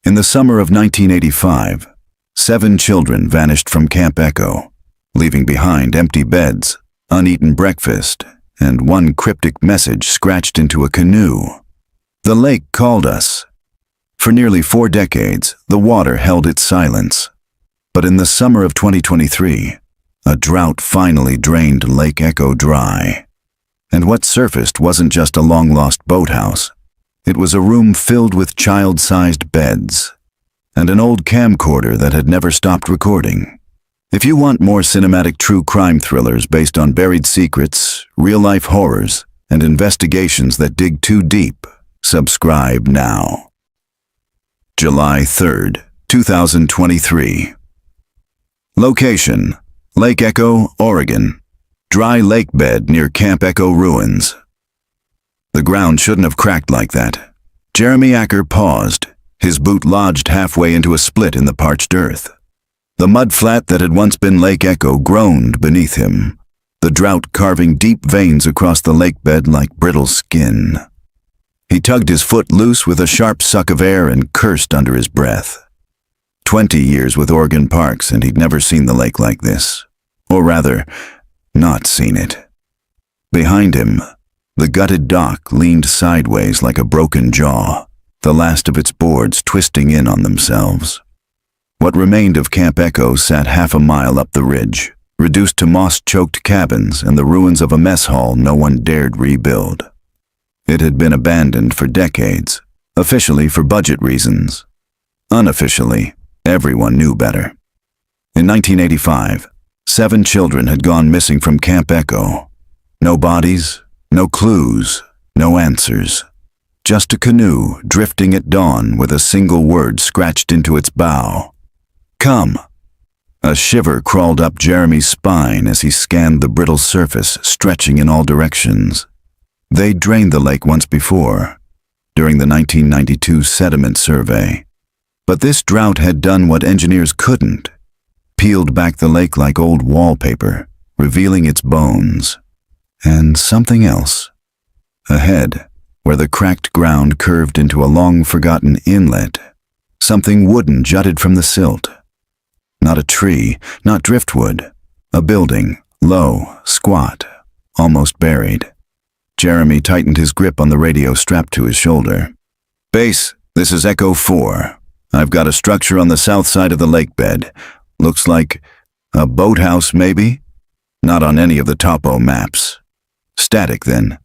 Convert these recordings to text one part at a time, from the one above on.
In the summer of 1985, 7 children vanished from Camp Echo, leaving behind empty beds, uneaten breakfast, and one cryptic message scratched into a canoe. The lake called us. For nearly 4 decades, the water held its silence. But in the summer of 2023, a drought finally drained Lake Echo dry. And what surfaced wasn't just a long-lost boathouse. It was a room filled with child-sized beds, and an old camcorder that had never stopped recording. If you want more cinematic true crime thrillers based on buried secrets, real-life horrors, and investigations that dig too deep, subscribe now. July 3rd, 2023. Location: Lake Echo, Oregon. Dry lake bed near Camp Echo ruins. The ground shouldn't have cracked like that. Jeremy Acker paused, his boot lodged halfway into a split in the parched earth. The mud flat that had once been Lake Echo groaned beneath him, the drought carving deep veins across the lake bed like brittle skin. He tugged his foot loose with a sharp suck of air and cursed under his breath. 20 years with Oregon parks, and he'd never seen the lake like this. Or rather, not seen it. Behind him, the gutted dock leaned sideways like a broken jaw, the last of its boards twisting in on themselves. What remained of Camp Echo sat half a mile up the ridge, reduced to moss-choked cabins and the ruins of a mess hall no one dared rebuild. It had been abandoned for decades, officially for budget reasons. Unofficially, everyone knew better. In 1985, 7 children had gone missing from Camp Echo. No bodies, no clues, no answers. Just a canoe drifting at dawn with a single word scratched into its bow. Come. A shiver crawled up Jeremy's spine as he scanned the brittle surface stretching in all directions. They'd drained the lake once before, during the 1992 sediment survey. But this drought had done what engineers couldn't, peeled back the lake like old wallpaper, revealing its bones. And something else. Ahead, where the cracked ground curved into a long-forgotten inlet, something wooden jutted from the silt. Not a tree, not driftwood. A building, low, squat, almost buried. Jeremy tightened his grip on the radio strapped to his shoulder. Base, this is Echo 4. I've got a structure on the south side of the lake bed. Looks like a boathouse, maybe? Not on any of the topo maps. Static, then.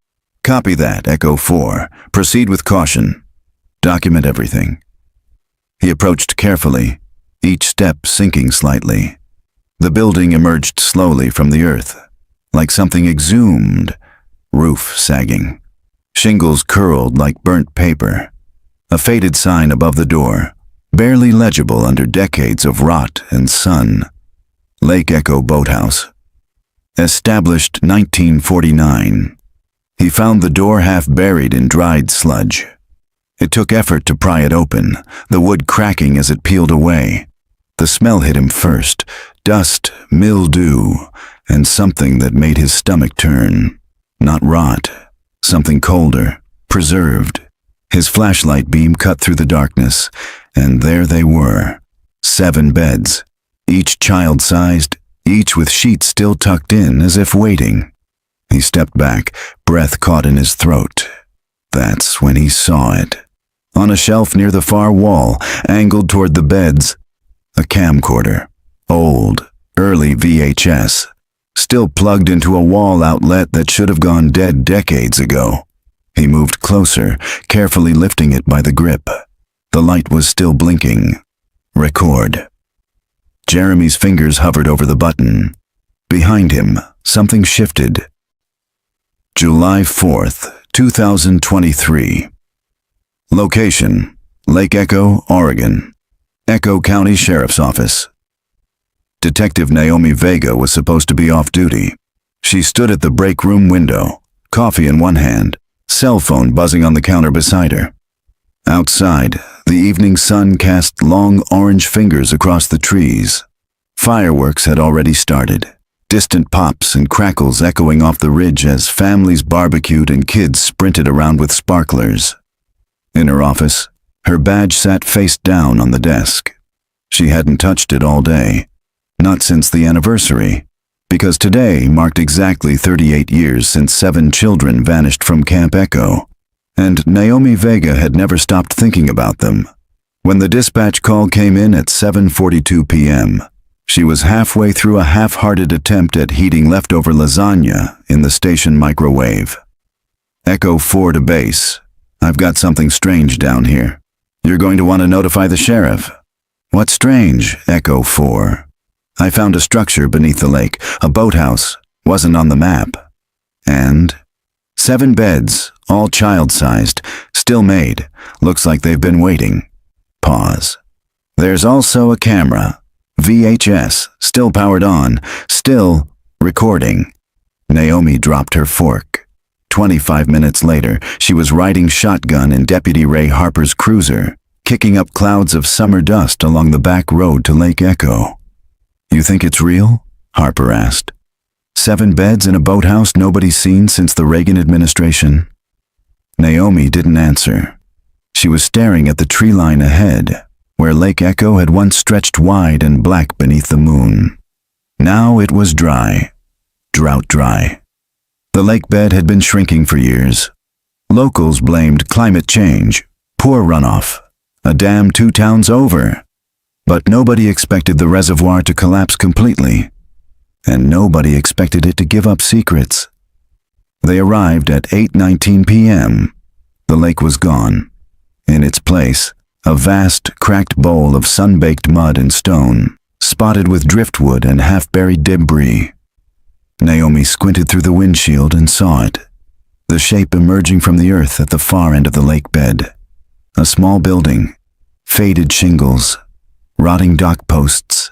Copy that, Echo 4. Proceed with caution. Document everything. He approached carefully, each step sinking slightly. The building emerged slowly from the earth, like something exhumed, roof sagging. Shingles curled like burnt paper. A faded sign above the door, barely legible under decades of rot and sun. Lake Echo Boathouse. Established 1949. He found the door half buried in dried sludge. It took effort to pry it open, the wood cracking as it peeled away. The smell hit him first, dust, mildew, and something that made his stomach turn. Not rot, something colder, preserved. His flashlight beam cut through the darkness, and there they were. 7 beds, each child-sized, each with sheets still tucked in as if waiting. He stepped back, breath caught in his throat. That's when he saw it. On a shelf near the far wall, angled toward the beds, a camcorder. Old, early VHS. Still plugged into a wall outlet that should have gone dead decades ago. He moved closer, carefully lifting it by the grip. The light was still blinking. Record. Jeremy's fingers hovered over the button. Behind him, something shifted. July 4th, 2023. Location: Lake Echo, Oregon. Echo County Sheriff's Office. Detective Naomi Vega was supposed to be off duty. She stood at the break room window, coffee in one hand, cell phone buzzing on the counter beside her. Outside, the evening sun cast long orange fingers across the trees. Fireworks had already started, distant pops and crackles echoing off the ridge as families barbecued and kids sprinted around with sparklers. In her office, Her badge sat face down on the desk. She hadn't touched it all day, not since the anniversary, because today marked exactly 38 years since 7 children vanished from Camp Echo, and Naomi Vega had never stopped thinking about them. When the dispatch call came in at 7:42 p.m., she was halfway through a half-hearted attempt at heating leftover lasagna in the station microwave. Echo 4 to base. I've got something strange down here. You're going to want to notify the sheriff. What's strange, Echo 4? I found a structure beneath the lake, a boathouse, wasn't on the map. And 7 beds, all child-sized, still made, looks like they've been waiting. Pause. There's also a camera, VHS, still powered on, still recording. Naomi dropped her fork. 25 minutes later, she was riding shotgun in Deputy Ray Harper's cruiser, kicking up clouds of summer dust along the back road to Lake Echo. You think it's real? Harper asked. 7 beds in a boathouse nobody's seen since the Reagan administration? Naomi didn't answer. She was staring at the tree line ahead, where Lake Echo had once stretched wide and black beneath the moon. Now it was dry, drought dry. The lake bed had been shrinking for years. Locals blamed climate change, poor runoff, a dam 2 towns over. But nobody expected the reservoir to collapse completely, and nobody expected it to give up secrets. They arrived at 8:19 p.m. The lake was gone. In its place, a vast, cracked bowl of sun-baked mud and stone, spotted with driftwood and half-buried debris. Naomi squinted through the windshield and saw it, the shape emerging from the earth at the far end of the lake bed. A small building, faded shingles, rotting dock posts,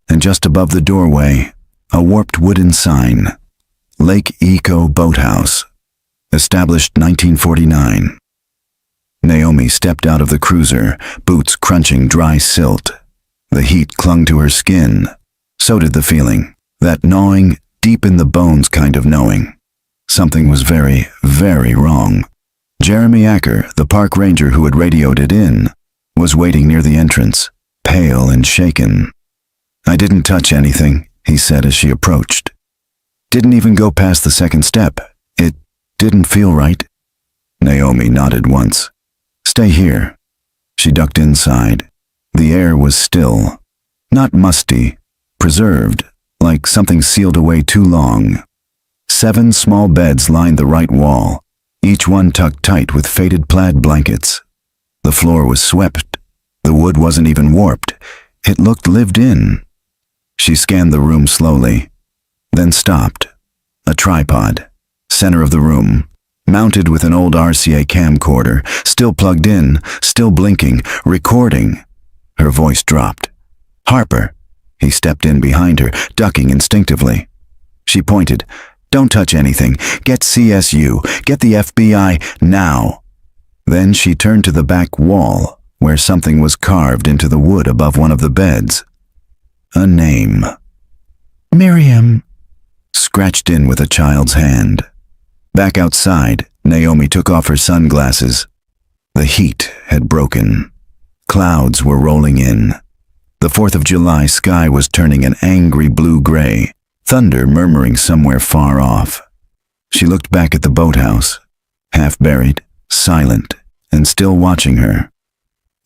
and just above the doorway, a warped wooden sign, Lake Echo Boathouse, established 1949. Naomi stepped out of the cruiser, boots crunching dry silt. The heat clung to her skin. So did the feeling, that gnawing, deep in the bones kind of knowing. Something was very, very wrong. Jeremy Acker, the park ranger who had radioed it in, was waiting near the entrance, pale and shaken. I didn't touch anything, he said as she approached. Didn't even go past the second step. It didn't feel right. Naomi nodded once. Stay here. She ducked inside. The air was still, not musty, preserved, like something sealed away too long. 7 small beds lined the right wall, each one tucked tight with faded plaid blankets. The floor was swept. The wood wasn't even warped. It looked lived in. She scanned the room slowly, then stopped. A tripod, center of the room, mounted with an old RCA camcorder, still plugged in, still blinking, recording. Her voice dropped. Harper. He stepped in behind her, ducking instinctively. She pointed. Don't touch anything. Get CSU. Get the FBI now. Then she turned to the back wall, where something was carved into the wood above one of the beds. A name. Miriam. Scratched in with a child's hand. Back outside, Naomi took off her sunglasses. The heat had broken. Clouds were rolling in. The 4th of July sky was turning an angry blue-gray, thunder murmuring somewhere far off. She looked back at the boathouse, half-buried, silent, and still watching her,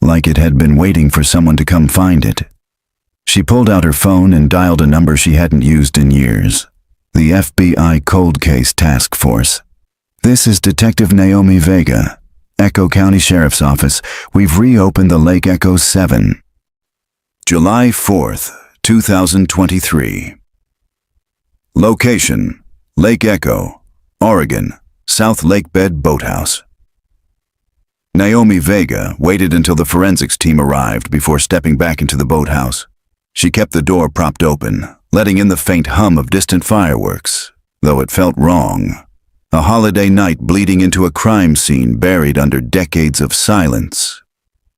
like it had been waiting for someone to come find it. She pulled out her phone and dialed a number she hadn't used in years. The FBI Cold Case Task Force. This is Detective Naomi Vega, Echo County Sheriff's Office. We've reopened the Lake Echo 7. July 4th, 2023. Location: Lake Echo, Oregon, South Lake Bed Boathouse. Naomi Vega waited until the forensics team arrived before stepping back into the boathouse. She kept the door propped open, letting in the faint hum of distant fireworks, though it felt wrong. A holiday night bleeding into a crime scene buried under decades of silence.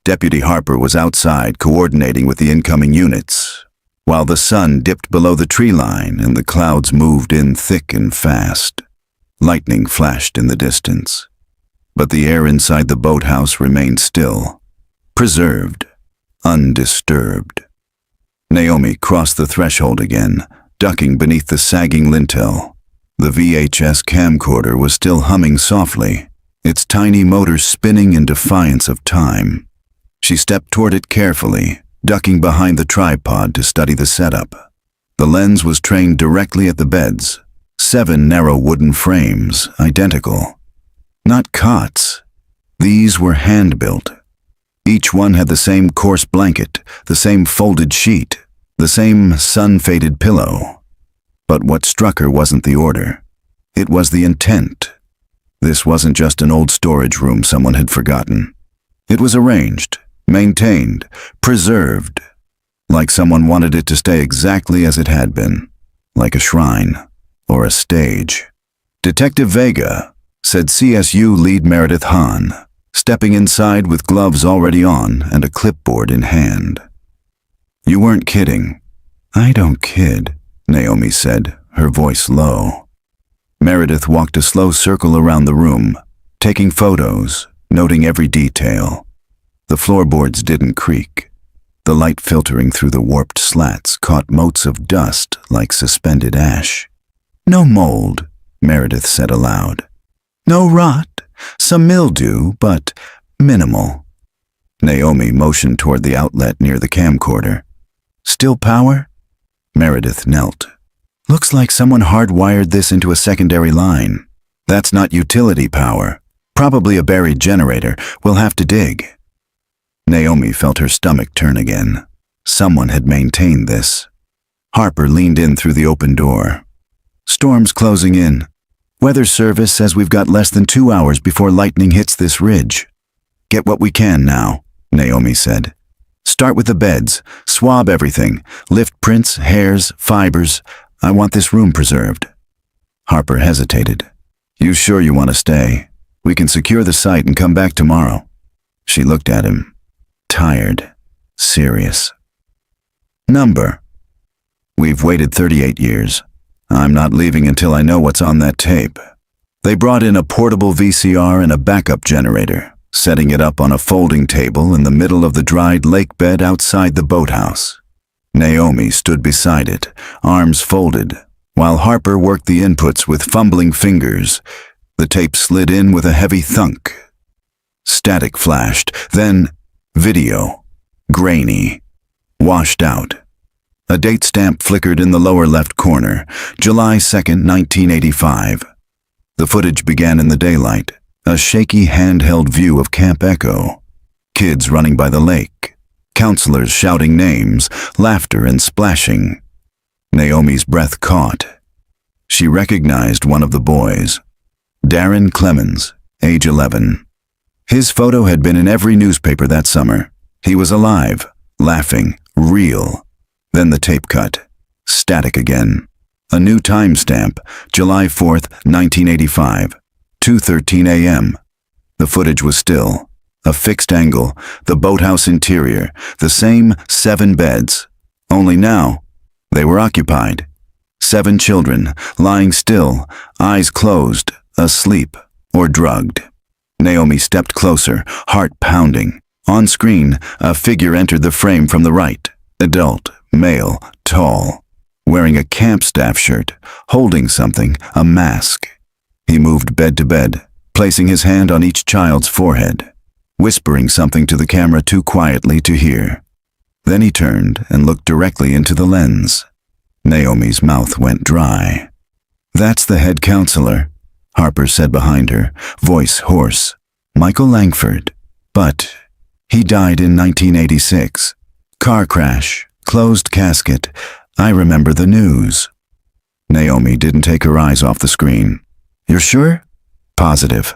Deputy Harper was outside coordinating with the incoming units, while the sun dipped below the tree line and the clouds moved in thick and fast. Lightning flashed in the distance, but the air inside the boathouse remained still, preserved, undisturbed. Naomi crossed the threshold again, ducking beneath the sagging lintel. The VHS camcorder was still humming softly, its tiny motor spinning in defiance of time. She stepped toward it carefully, ducking behind the tripod to study the setup. The lens was trained directly at the beds, 7 narrow wooden frames, identical. Not cots. These were hand-built. Each one had the same coarse blanket, the same folded sheet, the same sun-faded pillow. But what struck her wasn't the order. It was the intent. This wasn't just an old storage room someone had forgotten. It was arranged, maintained, preserved, like someone wanted it to stay exactly as it had been, like a shrine or a stage. "Detective Vega," said CSU lead Meredith Hahn, stepping inside with gloves already on and a clipboard in hand. "You weren't kidding." "I don't kid," Naomi said, her voice low. Meredith walked a slow circle around the room, taking photos, noting every detail. The floorboards didn't creak. The light filtering through the warped slats caught motes of dust like suspended ash. "No mold," Meredith said aloud. "No rot, some mildew, but minimal." Naomi motioned toward the outlet near the camcorder. "Still power?" Meredith knelt. "Looks like someone hardwired this into a secondary line. That's not utility power. Probably a buried generator. We'll have to dig." Naomi felt her stomach turn again. Someone had maintained this. Harper leaned in through the open door. "Storm's closing in. Weather service says we've got less than 2 hours before lightning hits this ridge." "Get what we can now," Naomi said. "Start with the beds. Swab everything. Lift prints, hairs, fibers. I want this room preserved." Harper hesitated. "You sure you want to stay? We can secure the site and come back tomorrow." She looked at him. Tired. Serious. "Number." "We've waited 38 years. I'm not leaving until I know what's on that tape." They brought in a portable VCR and a backup generator, setting it up on a folding table in the middle of the dried lake bed outside the boathouse. Naomi stood beside it, arms folded, while Harper worked the inputs with fumbling fingers. The tape slid in with a heavy thunk. Static flashed, then video. Grainy. Washed out. A date stamp flickered in the lower left corner, July 2nd, 1985. The footage began in the daylight, a shaky handheld view of Camp Echo. Kids running by the lake, counselors shouting names, laughter and splashing. Naomi's breath caught. She recognized one of the boys. Darren Clemens, age 11. His photo had been in every newspaper that summer. He was alive, laughing, real. Then the tape cut. Static again. A new timestamp, July 4th, 1985, 2:13 a.m. The footage was still. A fixed angle, the boathouse interior, the same 7 beds. Only now, they were occupied. 7 children, lying still, eyes closed, asleep, or drugged. Naomi stepped closer, heart pounding. On screen, a figure entered the frame from the right. Adult, male, tall, wearing a camp staff shirt, holding something, a mask. He moved bed to bed, placing his hand on each child's forehead, whispering something to the camera too quietly to hear. Then he turned and looked directly into the lens. Naomi's mouth went dry. "That's the head counselor," Harper said behind her, voice hoarse. "Michael Langford. But he died in 1986. Car crash, closed casket. I remember the news." Naomi didn't take her eyes off the screen. "You're sure?" "Positive."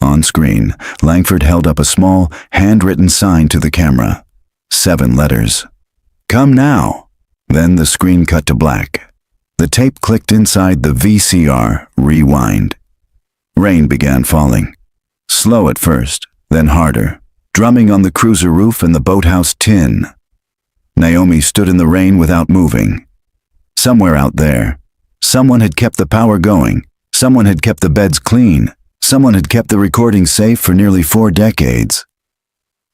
On screen, Langford held up a small, handwritten sign to the camera. 7 letters. "Come now." Then the screen cut to black. The tape clicked inside the VCR, rewind. Rain began falling. Slow at first, then harder, drumming on the cruiser roof and the boathouse tin. Naomi stood in the rain without moving. Somewhere out there, someone had kept the power going. Someone had kept the beds clean. Someone had kept the recording safe for nearly 4 decades.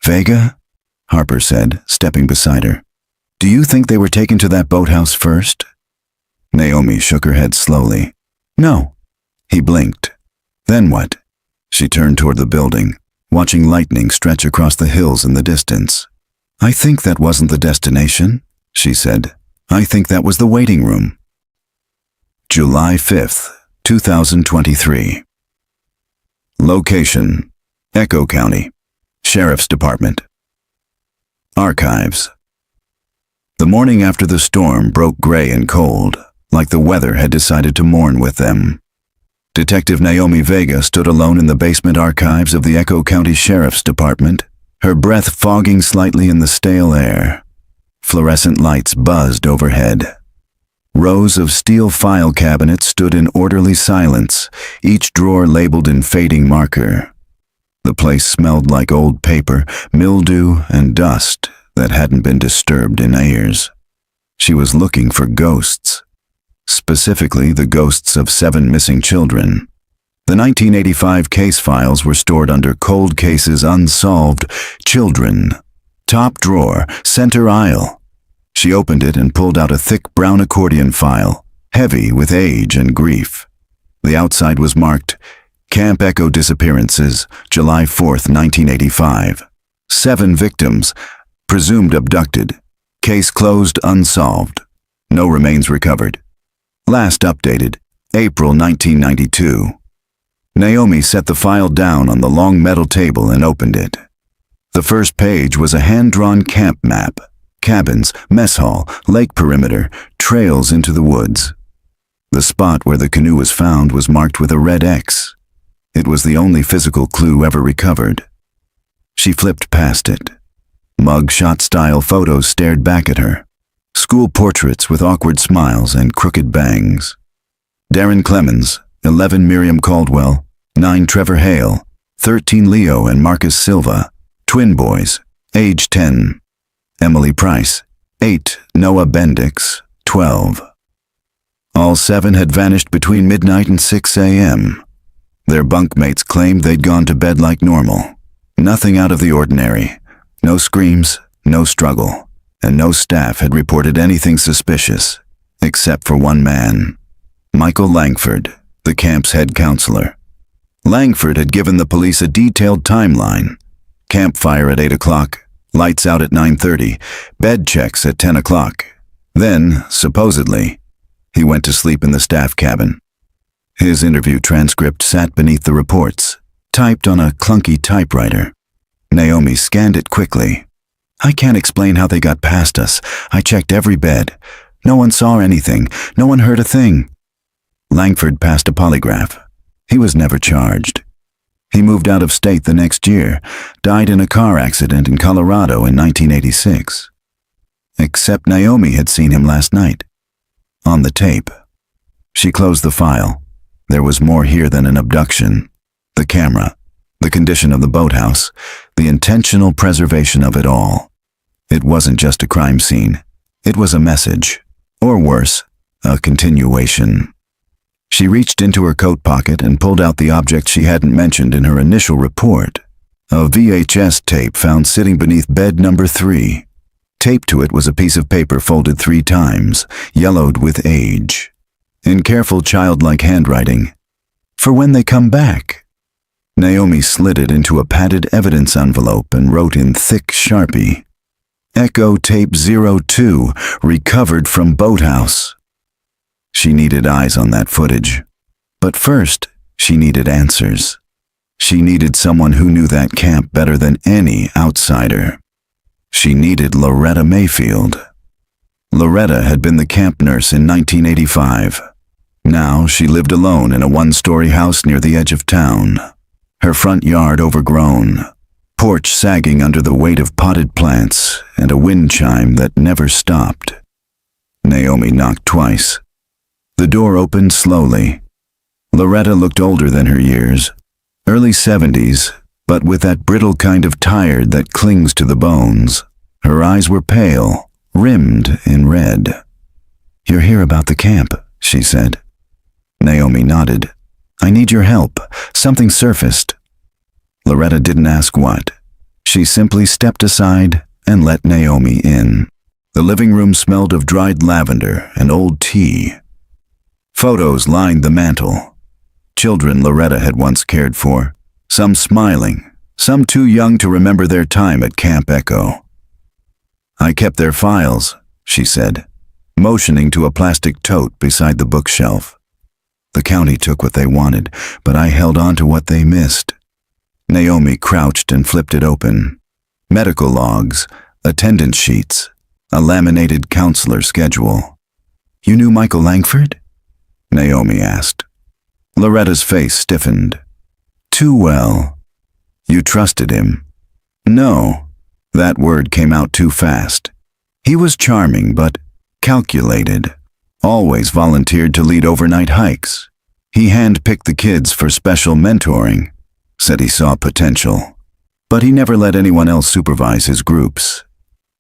"Vega?" Harper said, stepping beside her. Do you think they were taken to that boathouse first? Naomi shook her head slowly. No. He blinked. Then what? She turned toward the building, watching lightning stretch across the hills in the distance. I think that wasn't the destination, she said. I think that was the waiting room. July 5th, 2023. Location: Echo County, Sheriff's Department. Archives. The morning after the storm broke gray and cold, like the weather had decided to mourn with them. Detective Naomi Vega stood alone in the basement archives of the Echo County Sheriff's Department, her breath fogging slightly in the stale air. Fluorescent lights buzzed overhead. Rows of steel file cabinets stood in orderly silence, each drawer labeled in fading marker. The place smelled like old paper, mildew, and dust that hadn't been disturbed in years. She was looking for ghosts. Specifically, the ghosts of 7 missing children. The 1985 case files were stored under Cold Cases Unsolved, Children. Top drawer, center aisle. She opened it and pulled out a thick brown accordion file, heavy with age and grief. The outside was marked, Camp Echo Disappearances, July 4th, 1985. 7 victims, presumed abducted. Case closed, unsolved. No remains recovered. Last updated, April 1992. Naomi set the file down on the long metal table and opened it. The first page was a hand-drawn camp map. Cabins, mess hall, lake perimeter, trails into the woods. The spot where the canoe was found was marked with a red X. It was the only physical clue ever recovered. She flipped past it. Mug-shot-style photos stared back at her. School portraits with awkward smiles and crooked bangs. Darren Clemens, 11 Miriam Caldwell, 9 Trevor Hale, 13 Leo and Marcus Silva, twin boys, age 10. Emily Price, 8 Noah Bendix, 12. All 7 had vanished between midnight and 6 a.m. Their bunkmates claimed they'd gone to bed like normal. Nothing out of the ordinary. No screams, no struggle. And no staff had reported anything suspicious, except for one man, Michael Langford, the camp's head counselor. Langford had given the police a detailed timeline: campfire at 8 o'clock, lights out at 9:30, bed checks at 10 o'clock. Then, supposedly, he went to sleep in the staff cabin. His interview transcript sat beneath the reports, typed on a clunky typewriter. Naomi scanned it quickly. I can't explain how they got past us. I checked every bed. No one saw anything. No one heard a thing. Langford passed a polygraph. He was never charged. He moved out of state the next year, died in a car accident in Colorado in 1986. Except Naomi had seen him last night. On the tape. She closed the file. There was more here than an abduction. The camera, the condition of the boathouse, the intentional preservation of it all. It wasn't just a crime scene. It was a message. Or worse, a continuation. She reached into her coat pocket and pulled out the object she hadn't mentioned in her initial report. A VHS tape found sitting beneath bed number 3. Taped to it was a piece of paper folded 3 times, yellowed with age. In careful childlike handwriting. For when they come back. Naomi slid it into a padded evidence envelope and wrote in thick Sharpie, Echo Tape 02, recovered from boathouse. She needed eyes on that footage. But first, she needed answers. She needed someone who knew that camp better than any outsider. She needed Loretta Mayfield. Loretta had been the camp nurse in 1985. Now she lived alone in a 1-story house near the edge of town. Her front yard overgrown, porch sagging under the weight of potted plants and a wind chime that never stopped. Naomi knocked twice. The door opened slowly. Loretta looked older than her years, early 70s, but with that brittle kind of tired that clings to the bones. Her eyes were pale, rimmed in red. You're here about the camp, she said. Naomi nodded. I need your help. Something surfaced. Loretta didn't ask what. She simply stepped aside and let Naomi in. The living room smelled of dried lavender and old tea. Photos lined the mantel. Children Loretta had once cared for, some smiling, some too young to remember their time at Camp Echo. "I kept their files," she said, motioning to a plastic tote beside the bookshelf. "The county took what they wanted, but I held on to what they missed." Naomi crouched and flipped it open. Medical logs, attendance sheets, a laminated counselor schedule. "You knew Michael Langford?" Naomi asked. Loretta's face stiffened. "Too well." "You trusted him?" "No." That word came out too fast. He was charming but calculated. Always volunteered to lead overnight hikes. He handpicked the kids for special mentoring. Said he saw potential. But he never let anyone else supervise his groups.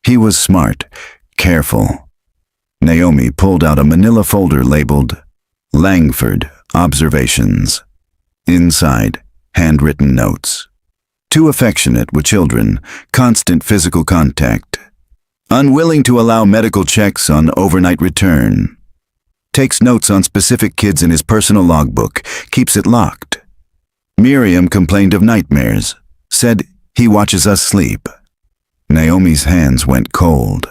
He was smart, careful. Naomi pulled out a manila folder labeled Langford Observations. Inside, handwritten notes. Too affectionate with children, constant physical contact. Unwilling to allow medical checks on overnight return. Takes notes on specific kids in his personal logbook, keeps it locked. Miriam complained of nightmares, said he watches us sleep. Naomi's hands went cold.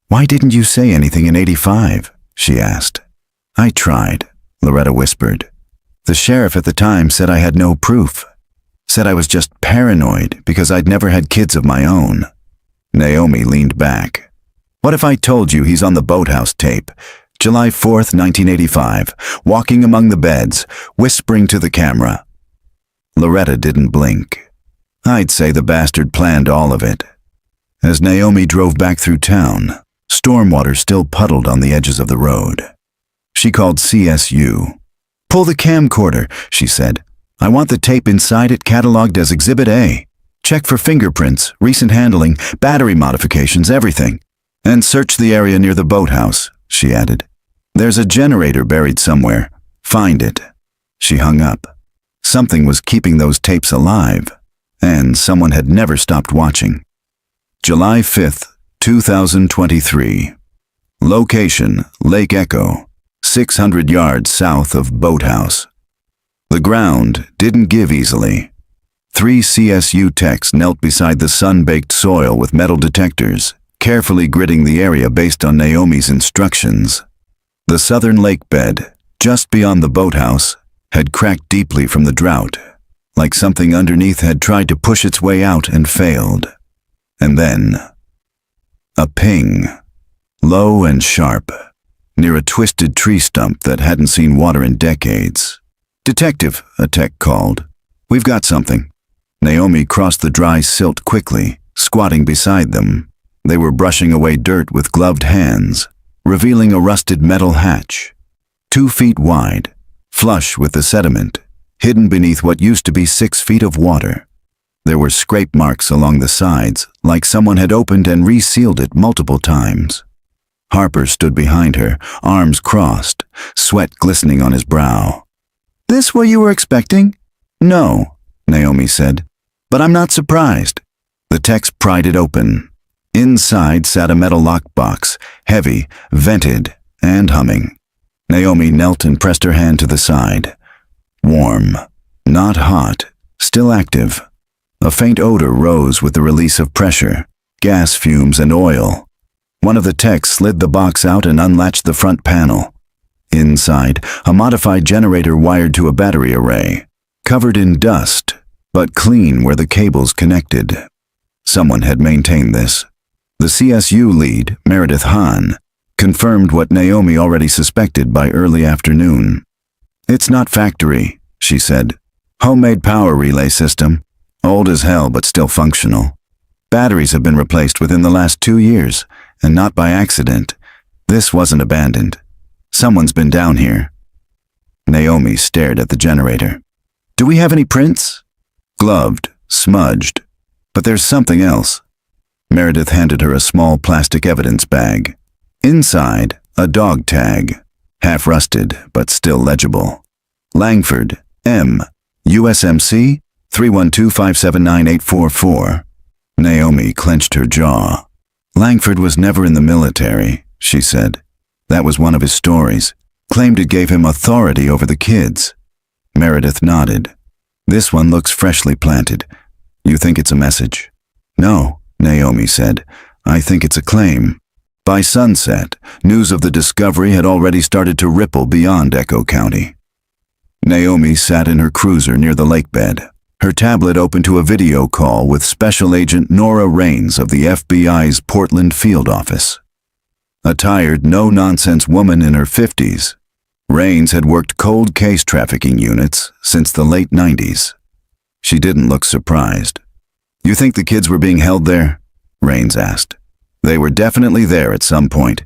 "Why didn't you say anything in '85? She asked. "I tried," Loretta whispered. "The sheriff at the time said I had no proof. Said I was just paranoid because I'd never had kids of my own." Naomi leaned back. "What if I told you he's on the boathouse tape? July 4th, 1985, walking among the beds, whispering to the camera." Loretta didn't blink. "I'd say the bastard planned all of it." As Naomi drove back through town, stormwater still puddled on the edges of the road. She called CSU. "Pull the camcorder," she said. "I want the tape inside it cataloged as Exhibit A. Check for fingerprints, recent handling, battery modifications, everything. And search the area near the boathouse," she added. "There's a generator buried somewhere. Find it." She hung up. Something was keeping those tapes alive, and someone had never stopped watching. July 5th, 2023. Location, Lake Echo, 600 yards south of Boathouse. The ground didn't give easily. 3 CSU techs knelt beside the sun-baked soil with metal detectors, carefully gridding the area based on Naomi's instructions. The southern lake bed, just beyond the boathouse, had cracked deeply from the drought, like something underneath had tried to push its way out and failed. And then, a ping, low and sharp, near a twisted tree stump that hadn't seen water in decades. "Detective," a tech called. "We've got something." Naomi crossed the dry silt quickly, squatting beside them. They were brushing away dirt with gloved hands, revealing a rusted metal hatch, 2 feet wide, flush with the sediment, hidden beneath what used to be 6 feet of water. There were scrape marks along the sides, like someone had opened and resealed it multiple times. Harper stood behind her, arms crossed, sweat glistening on his brow. "This what you were expecting?" "No," Naomi said, "but I'm not surprised." The techs pried it open. Inside sat a metal lockbox, heavy, vented, and humming. Naomi knelt and pressed her hand to the side. Warm, not hot, still active. A faint odor rose with the release of pressure, gas fumes and oil. One of the techs slid the box out and unlatched the front panel. Inside, a modified generator wired to a battery array, covered in dust, but clean where the cables connected. Someone had maintained this. The CSU lead, Meredith Hahn, confirmed what Naomi already suspected by early afternoon. "It's not factory," she said. "Homemade power relay system. Old as hell but still functional. Batteries have been replaced within the last 2 years, and not by accident. This wasn't abandoned. Someone's been down here." Naomi stared at the generator. "Do we have any prints?" "Gloved, smudged. But there's something else." Meredith handed her a small plastic evidence bag. Inside, a dog tag, half rusted but still legible. Langford, M, USMC 312579844. Naomi clenched her jaw. Langford was never in the military, she said. That was one of his stories. Claimed it gave him authority over the kids. Meredith nodded. This one looks freshly planted. You think it's a message? No, Naomi said. I think it's a claim. By sunset, news of the discovery had already started to ripple beyond Echo County. Naomi sat in her cruiser near the lake bed, her tablet open to a video call with Special Agent Nora Raines of the FBI's Portland field office. A tired, no-nonsense woman in her 50s, Raines had worked cold case trafficking units since the late 90s. She didn't look surprised. You think the kids were being held there? Raines asked. They were definitely there at some point.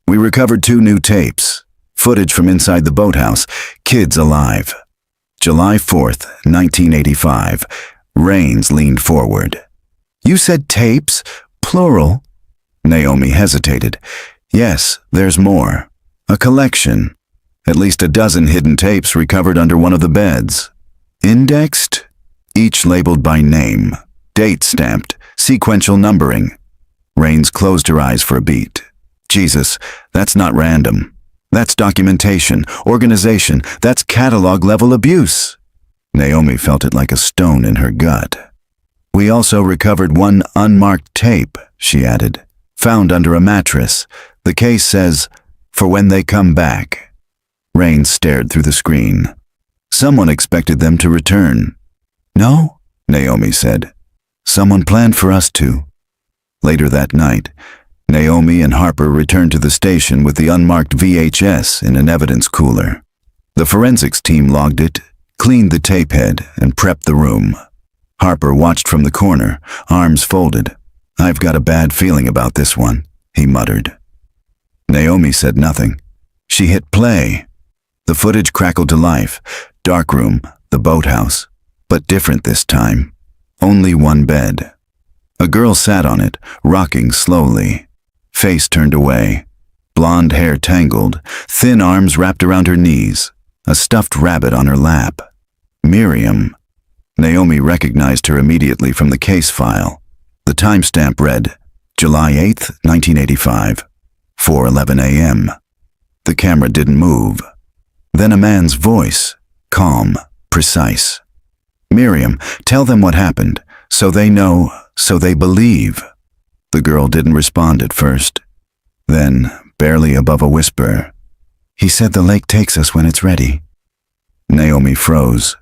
We recovered 2 new tapes. Footage from inside the boathouse. Kids alive. July 4th, 1985. Raines leaned forward. You said tapes? Plural? Naomi hesitated. Yes, there's more. A collection. At least a dozen hidden tapes recovered under one of the beds. Indexed? Each labeled by name. Date stamped. Sequential numbering. Raines closed her eyes for a beat. Jesus, that's not random. That's documentation, organization, that's catalog-level abuse. Naomi felt it like a stone in her gut. We also recovered 1 unmarked tape, she added, found under a mattress. The case says, for when they come back. Raines stared through the screen. Someone expected them to return. No, Naomi said. Someone planned for us to. Later that night, Naomi and Harper returned to the station with the unmarked VHS in an evidence cooler. The forensics team logged it, cleaned the tape head, and prepped the room. Harper watched from the corner, arms folded. I've got a bad feeling about this one, he muttered. Naomi said nothing. She hit play. The footage crackled to life. Darkroom, the boathouse, but different this time. Only 1 bed. A girl sat on it, rocking slowly. Face turned away. Blonde hair tangled, thin arms wrapped around her knees. A stuffed rabbit on her lap. Miriam. Naomi recognized her immediately from the case file. The timestamp read, July 8th, 1985, 4:11 a.m. The camera didn't move. Then a man's voice, calm, precise. Miriam, tell them what happened, so they know, so they believe. The girl didn't respond at first. Then, barely above a whisper, he said the lake takes us when it's ready. Naomi froze.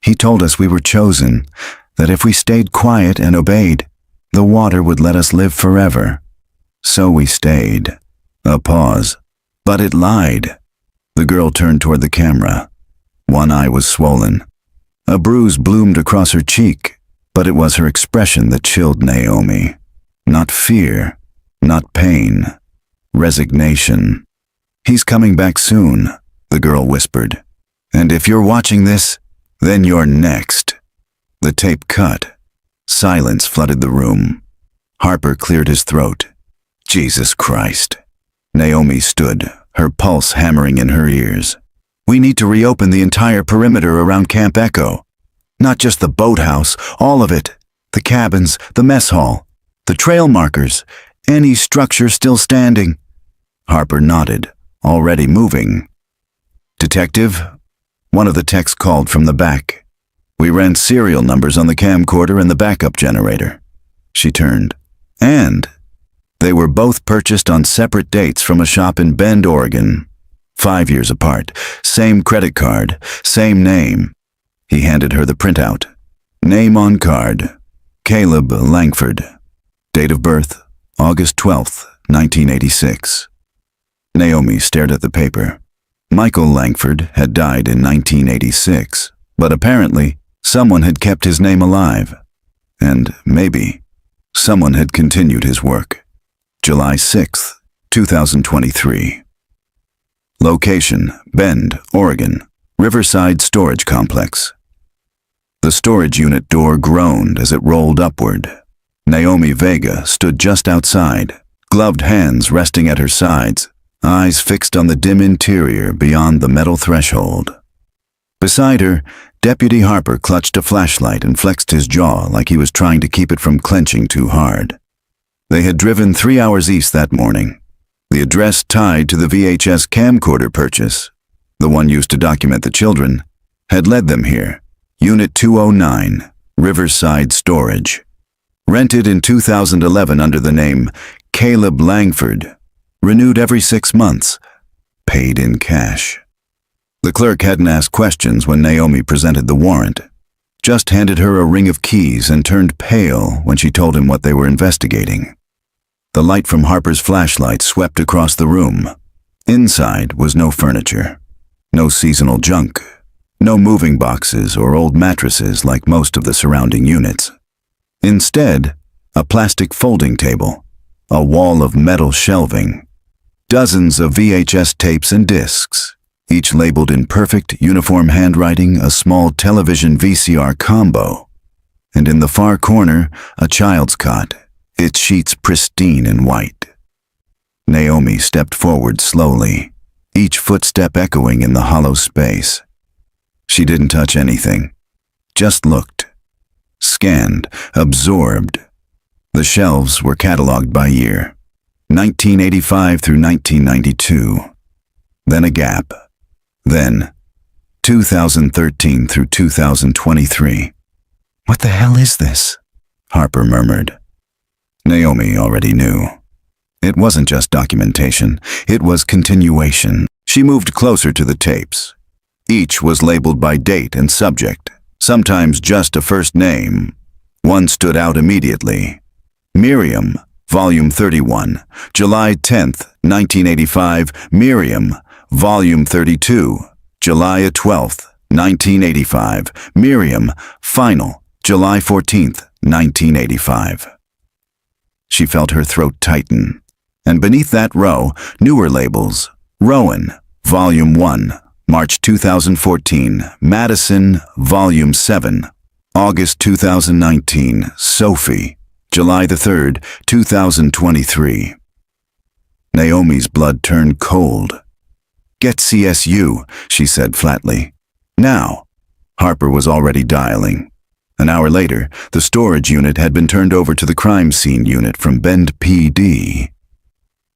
He told us we were chosen, that if we stayed quiet and obeyed, the water would let us live forever. So we stayed. A pause. But it lied. The girl turned toward the camera. One eye was swollen. A bruise bloomed across her cheek, but it was her expression that chilled Naomi. Not fear, not pain. Resignation. He's coming back soon, the girl whispered. And if you're watching this, then you're next. The tape cut. Silence flooded the room. Harper cleared his throat. Jesus Christ. Naomi stood, her pulse hammering in her ears. We need to reopen the entire perimeter around Camp Echo. Not just the boathouse, all of it. The cabins, the mess hall, the trail markers, any structure still standing. Harper nodded, already moving. Detective? One of the techs called from the back. We ran serial numbers on the camcorder and the backup generator. She turned. And they were both purchased on separate dates from a shop in Bend, Oregon. 5 years apart. Same credit card. Same name. He handed her the printout. Name on card. Caleb Langford. Date of birth, August 12th, 1986. Naomi stared at the paper. Michael Langford had died in 1986, but apparently someone had kept his name alive. And maybe someone had continued his work. July 6th, 2023. Location, Bend, Oregon. Riverside Storage Complex. The storage unit door groaned as it rolled upward. Naomi Vega stood just outside, gloved hands resting at her sides, eyes fixed on the dim interior beyond the metal threshold. Beside her, Deputy Harper clutched a flashlight and flexed his jaw like he was trying to keep it from clenching too hard. They had driven 3 hours east that morning. The address tied to the VHS camcorder purchase, the one used to document the children, had led them here. Unit 209, Riverside Storage. Rented in 2011 under the name Caleb Langford. Renewed every 6 months. Paid in cash. The clerk hadn't asked questions when Naomi presented the warrant. Just handed her a ring of keys and turned pale when she told him what they were investigating. The light from Harper's flashlight swept across the room. Inside was no furniture, no seasonal junk, no moving boxes or old mattresses like most of the surrounding units. Instead, a plastic folding table, a wall of metal shelving, dozens of VHS tapes and discs, each labeled in perfect uniform handwriting, a small television VCR combo, and in the far corner, a child's cot, its sheets pristine and white. Naomi stepped forward slowly, each footstep echoing in the hollow space. She didn't touch anything, just looked, scanned, absorbed. The shelves were cataloged by year, 1985 through 1992. Then a gap. Then 2013 through 2023. "What the hell is this?" Harper murmured. Naomi already knew. It wasn't just documentation, it was continuation. She moved closer to the tapes. Each was labeled by date and subject, sometimes just a first name. One stood out immediately. Miriam, Volume 31, July 10th, 1985. Miriam, Volume 32, July 12th, 1985. Miriam, Final, July 14th, 1985. She felt her throat tighten, and beneath that row, newer labels. Rowan, Volume 1, March 2014. Madison, Volume 7, August 2019. Sophie, July 3rd, 2023. Naomi's blood turned cold. "Get CSU," she said flatly. "Now." Harper was already dialing. An hour later, the storage unit had been turned over to the crime scene unit from Bend PD.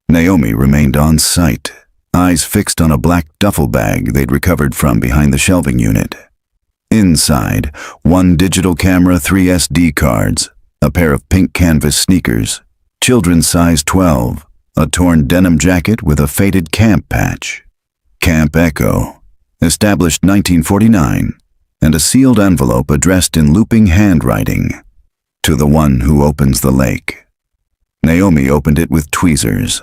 Naomi remained on site, eyes fixed on a black duffel bag they'd recovered from behind the shelving unit. Inside, 1 digital camera, 3 SD cards, a pair of pink canvas sneakers, children's size 12, a torn denim jacket with a faded camp patch. Camp Echo, established 1949, and a sealed envelope addressed in looping handwriting, "To the one who opens the lake." Naomi opened it with tweezers.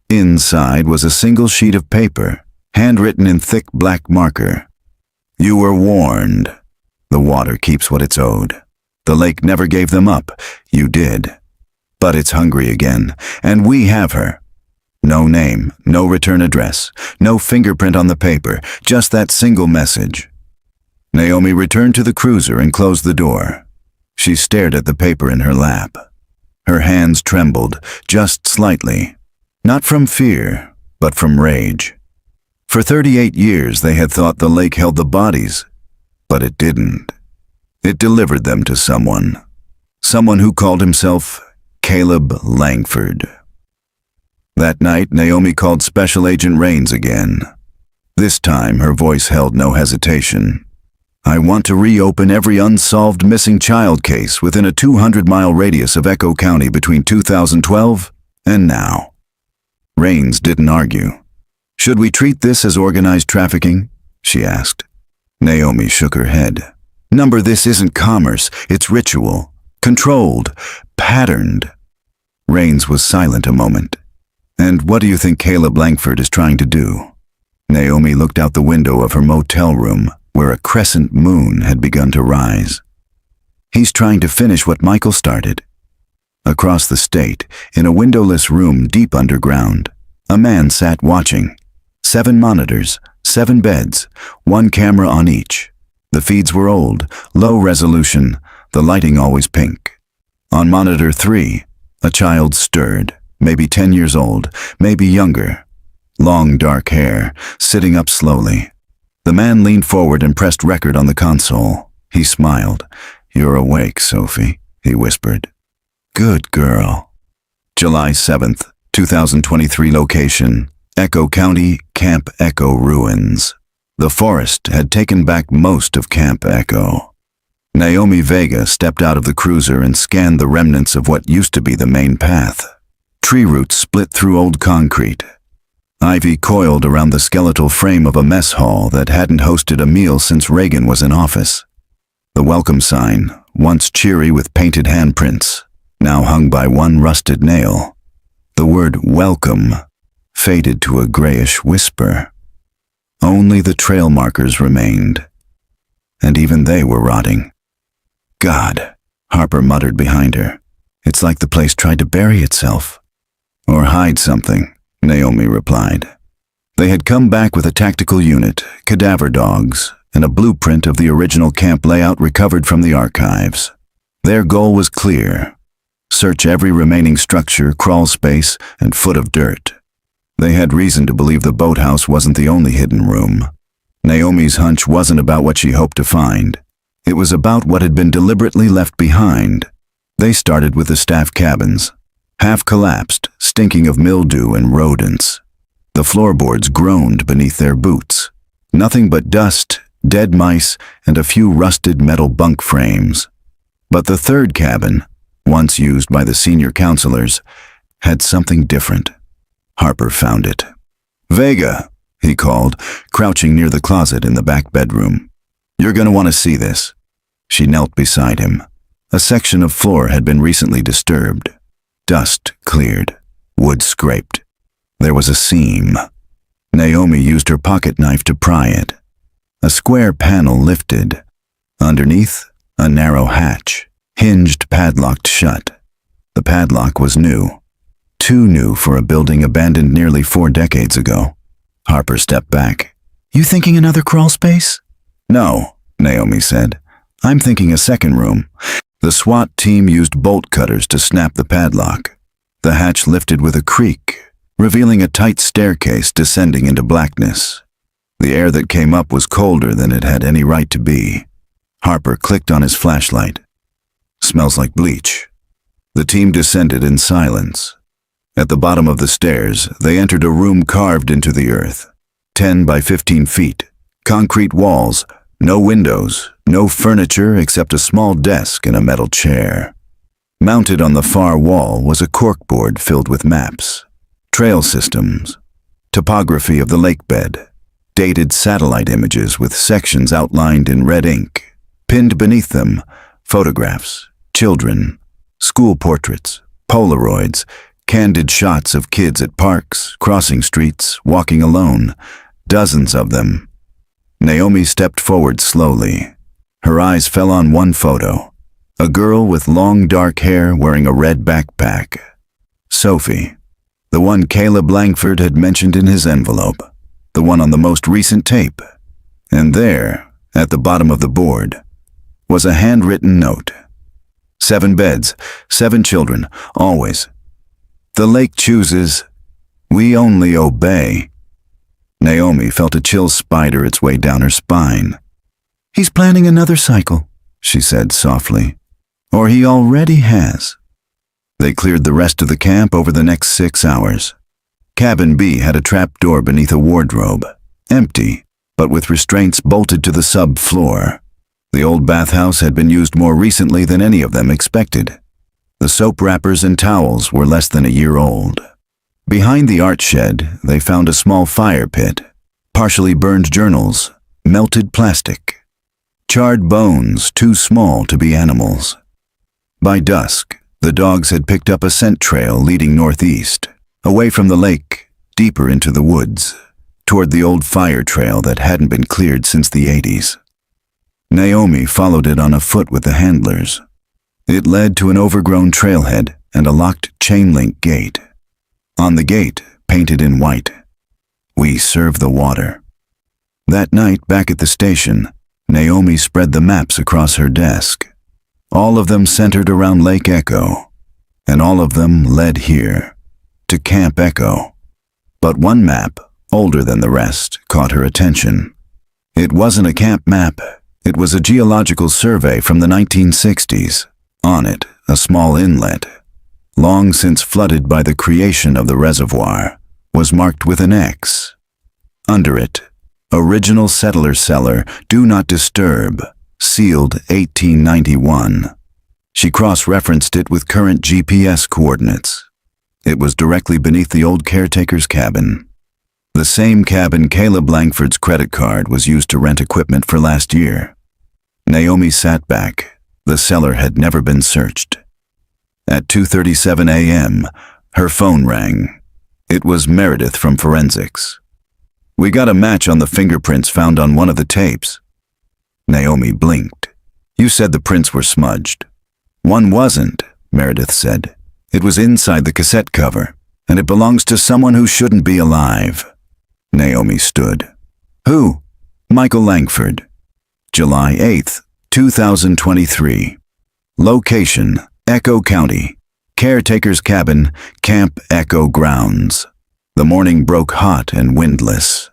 Inside was a single sheet of paper, handwritten in thick black marker. "You were warned. The water keeps what it's owed. The lake never gave them up. You did. But it's hungry again, and we have her." No name, no return address, no fingerprint on the paper, just that single message. Naomi returned to the cruiser and closed the door. She stared at the paper in her lap. Her hands trembled, just slightly. Not from fear, but from rage. For 38 years they had thought the lake held the bodies, but it didn't. It delivered them to someone. Someone who called himself Caleb Langford. That night, Naomi called Special Agent Rains again. This time, her voice held no hesitation. "I want to reopen every unsolved missing child case within a 200-mile radius of Echo County between 2012 and now." Rains didn't argue. "Should we treat this as organized trafficking?" she asked. Naomi shook her head. "Number, this isn't commerce, it's ritual. Controlled, patterned." Rains was silent a moment. "And what do you think Caleb Langford is trying to do?" Naomi looked out the window of her motel room, where a crescent moon had begun to rise. "He's trying to finish what Michael started." Across the state, in a windowless room deep underground, a man sat watching. 7 monitors, 7 beds, 1 camera on each. The feeds were old, low resolution, the lighting always pink. On monitor 3, a child stirred, maybe 10 years old, maybe younger. Long dark hair, sitting up slowly. The man leaned forward and pressed record on the console. He smiled. "You're awake, Sophie," he whispered. "Good girl." July 7th, 2023 location, Echo County, Camp Echo ruins. The forest had taken back most of Camp Echo. Naomi Vega stepped out of the cruiser and scanned the remnants of what used to be the main path. Tree roots split through old concrete. Ivy coiled around the skeletal frame of a mess hall that hadn't hosted a meal since Reagan was in office. The welcome sign, once cheery with painted handprints, now hung by one rusted nail. The word welcome faded to a grayish whisper. Only the trail markers remained, and even they were rotting. God, Harper muttered behind her. It's like the place tried to bury itself. Or hide something, Naomi replied. They had come back with a tactical unit, cadaver dogs, and a blueprint of the original camp layout recovered from the archives. Their goal was clear. Search every remaining structure, crawl space, and foot of dirt. They had reason to believe the boathouse wasn't the only hidden room. Naomi's hunch wasn't about what she hoped to find. It was about what had been deliberately left behind. They started with the staff cabins, half collapsed, stinking of mildew and rodents. The floorboards groaned beneath their boots. Nothing but dust, dead mice, and a few rusted metal bunk frames. But the third cabin, once used by the senior counselors, had something different. Harper found it. "Vega," he called, crouching near the closet in the back bedroom. "You're going to want to see this." She knelt beside him. A section of floor had been recently disturbed. Dust cleared. Wood scraped. There was a seam. Naomi used her pocket knife to pry it. A square panel lifted. Underneath, a narrow hatch, hinged, padlocked shut. The padlock was new. Too new for a building abandoned nearly 4 decades ago. Harper stepped back. "You thinking another crawl space?" "No," Naomi said. "I'm thinking a second room." The SWAT team used bolt cutters to snap the padlock. The hatch lifted with a creak, revealing a tight staircase descending into blackness. The air that came up was colder than it had any right to be. Harper clicked on his flashlight. "Smells like bleach." The team descended in silence. At the bottom of the stairs, they entered a room carved into the earth. 10 by 15 feet, concrete walls, no windows, no furniture except a small desk and a metal chair. Mounted on the far wall was a corkboard filled with maps, trail systems, topography of the lake bed, dated satellite images with sections outlined in red ink. Pinned beneath them, photographs, children, school portraits, Polaroids, candid shots of kids at parks, crossing streets, walking alone, dozens of them. Naomi stepped forward slowly. Her eyes fell on one photo, a girl with long dark hair wearing a red backpack. Sophie, the one Caleb Langford had mentioned in his envelope, the one on the most recent tape. And there, at the bottom of the board, was a handwritten note. 7 beds, 7 children, always. The lake chooses, we only obey. Naomi felt a chill spider its way down her spine. "He's planning another cycle," she said softly. "Or he already has." They cleared the rest of the camp over the next 6 hours. Cabin B had a trap door beneath a wardrobe, empty, but with restraints bolted to the sub-floor. The old bathhouse had been used more recently than any of them expected. The soap wrappers and towels were less than a year old. Behind the art shed, they found a small fire pit, partially burned journals, melted plastic, charred bones too small to be animals. By dusk, the dogs had picked up a scent trail leading northeast, away from the lake, deeper into the woods, toward the old fire trail that hadn't been cleared since the 80s. Naomi followed it on afoot with the handlers. It led to an overgrown trailhead and a locked chain-link gate. On the gate, painted in white, "We serve the water." That night, back at the station, Naomi spread the maps across her desk. All of them centered around Lake Echo, and all of them led here, to Camp Echo. But one map, older than the rest, caught her attention. It wasn't a camp map, it was a geological survey from the 1960s. On it, a small inlet. long since flooded by the creation of the reservoir, was marked with an X. Under it, original settler cellar, do not disturb, sealed 1891. She cross-referenced it with current GPS coordinates. It was directly beneath the old caretaker's cabin. The same cabin Caleb Langford's credit card was used to rent equipment for last year. Naomi sat back. The cellar had never been searched. At 2:37 a.m., her phone rang. It was Meredith from Forensics. "We got a match on the fingerprints found on one of the tapes." Naomi blinked. "You said the prints were smudged." "One wasn't," Meredith said. "It was inside the cassette cover, and it belongs to someone who shouldn't be alive." Naomi stood. "Who?" "Michael Langford." July 8th, 2023. Location, Echo County. Caretaker's cabin, Camp Echo grounds. The morning broke hot and windless.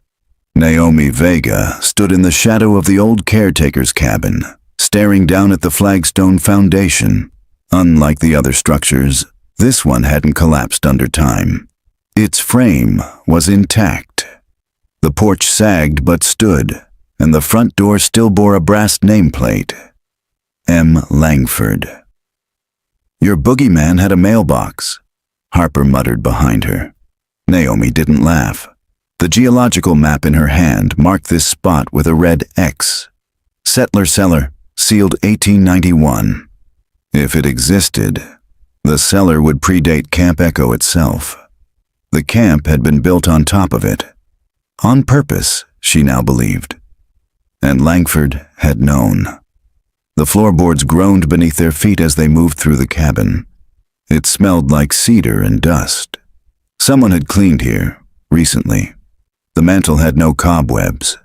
Naomi Vega stood in the shadow of the old caretaker's cabin, staring down at the flagstone foundation. Unlike the other structures, this one hadn't collapsed under time. Its frame was intact. The porch sagged but stood, and the front door still bore a brass nameplate. M. Langford. "Your boogeyman had a mailbox," Harper muttered behind her. Naomi didn't laugh. The geological map in her hand marked this spot with a red X. Settler cellar, sealed 1891. If it existed, the cellar would predate Camp Echo itself. The camp had been built on top of it. On purpose, she now believed. And Langford had known. The floorboards groaned beneath their feet as they moved through the cabin. It smelled like cedar and dust. Someone had cleaned here, recently. The mantel had no cobwebs.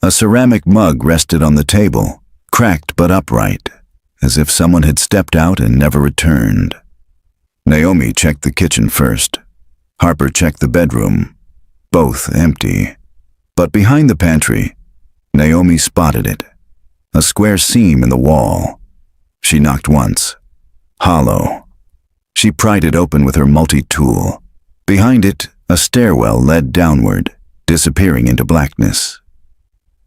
A ceramic mug rested on the table, cracked but upright, as if someone had stepped out and never returned. Naomi checked the kitchen first. Harper checked the bedroom. Both empty. But behind the pantry, Naomi spotted it. A square seam in the wall. She knocked once. Hollow. She pried it open with her multi-tool. Behind it, a stairwell led downward, disappearing into blackness.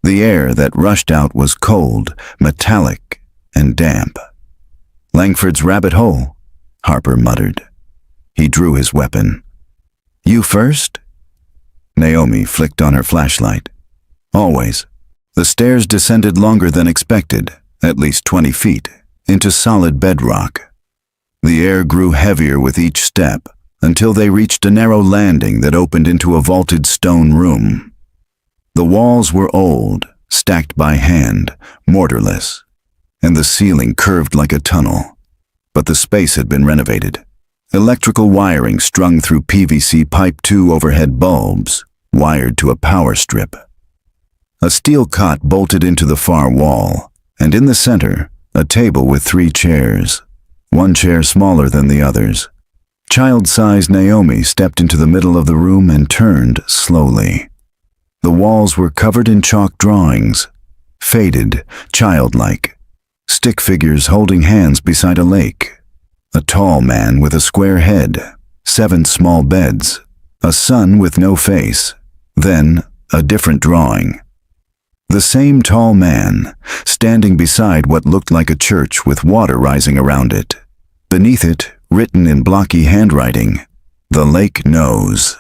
The air that rushed out was cold, metallic, and damp. "Langford's rabbit hole," Harper muttered. He drew his weapon. "You first?" Naomi flicked on her flashlight. "Always." The stairs descended longer than expected, at least 20 feet, into solid bedrock. The air grew heavier with each step, until they reached a narrow landing that opened into a vaulted stone room. The walls were old, stacked by hand, mortarless, and the ceiling curved like a tunnel. But the space had been renovated. Electrical wiring strung through PVC pipe 2 overhead bulbs, wired to a power strip. A steel cot bolted into the far wall, and in the center, a table with 3 chairs, one chair smaller than the others. Child-sized Naomi stepped into the middle of the room and turned slowly. The walls were covered in chalk drawings, faded, childlike. Stick figures holding hands beside a lake. A tall man with a square head, 7 small beds, a son with no face, then a different drawing. The same tall man, standing beside what looked like a church with water rising around it. Beneath it, written in blocky handwriting, "The Lake Knows."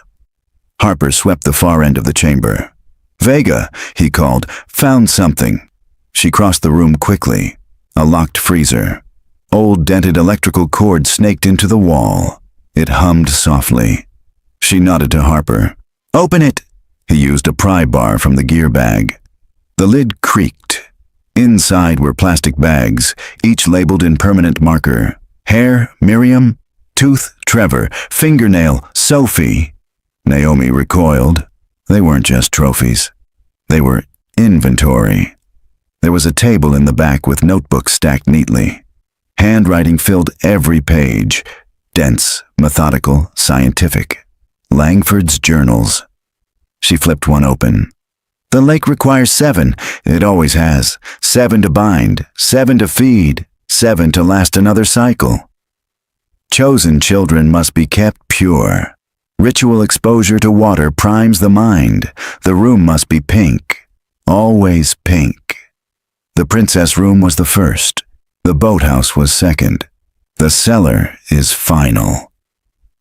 Harper swept the far end of the chamber. "Vega," he called, "found something." She crossed the room quickly. A locked freezer. Old dented electrical cord snaked into the wall. It hummed softly. She nodded to Harper. "Open it!" He used a pry bar from the gear bag. The lid creaked. Inside were plastic bags, each labeled in permanent marker. Hair, Miriam. Tooth, Trevor. Fingernail, Sophie. Naomi recoiled. They weren't just trophies. They were inventory. There was a table in the back with notebooks stacked neatly. Handwriting filled every page. Dense, methodical, scientific. Langford's journals. She flipped one open. "The lake requires 7. It always has. 7 to bind, 7 to feed, 7 to last another cycle." Chosen children must be kept pure. Ritual exposure to water primes the mind. The room must be pink. Always pink. The princess room was the first. The boathouse was second. The cellar is final.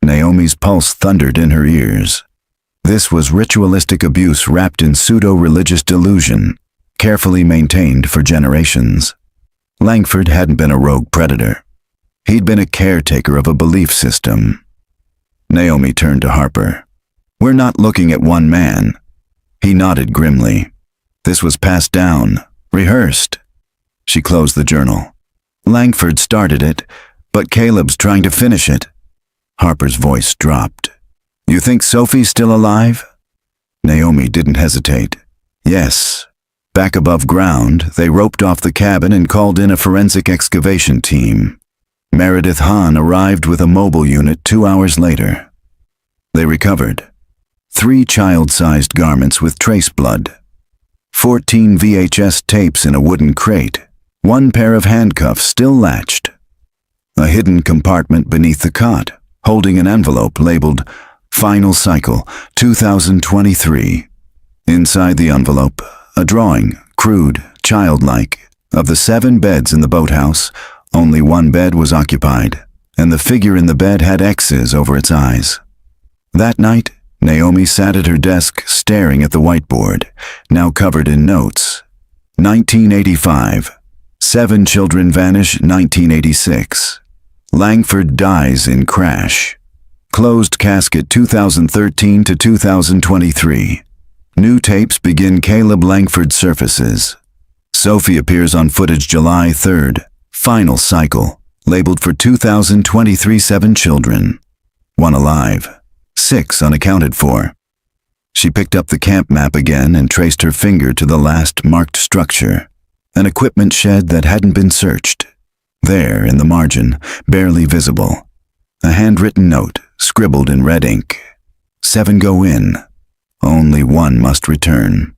Naomi's pulse thundered in her ears. This was ritualistic abuse wrapped in pseudo-religious delusion, carefully maintained for generations. Langford hadn't been a rogue predator. He'd been a caretaker of a belief system. Naomi turned to Harper. "We're not looking at one man." He nodded grimly. "This was passed down, rehearsed." She closed the journal. "Langford started it, but Caleb's trying to finish it." Harper's voice dropped. "You think Sophie's still alive?" Naomi didn't hesitate. "Yes." Back above ground, they roped off the cabin and called in a forensic excavation team. Meredith Hahn arrived with a mobile unit 2 hours later. They recovered 3 child-sized garments with trace blood, 14 VHS tapes in a wooden crate, 1 pair of handcuffs still latched, a hidden compartment beneath the cot, holding an envelope labeled Final Cycle 2023. Inside the envelope, a drawing, crude, childlike, of the 7 beds in the boathouse. Only 1 bed was occupied, and the figure in the bed had X's over its eyes. That night, Naomi sat at her desk staring at the whiteboard, now covered in notes. 1985. 7 children vanish 1986. Langford dies in crash. Closed casket 2013 to 2023. New tapes begin Caleb Langford surfaces. Sophie appears on footage July 3rd. Final cycle, labeled for 2023 7 children. 1 alive, 6 unaccounted for. She picked up the camp map again and traced her finger to the last marked structure, an equipment shed that hadn't been searched. There, in the margin, barely visible, a handwritten note scribbled in red ink. 7 go in. Only 1 must return.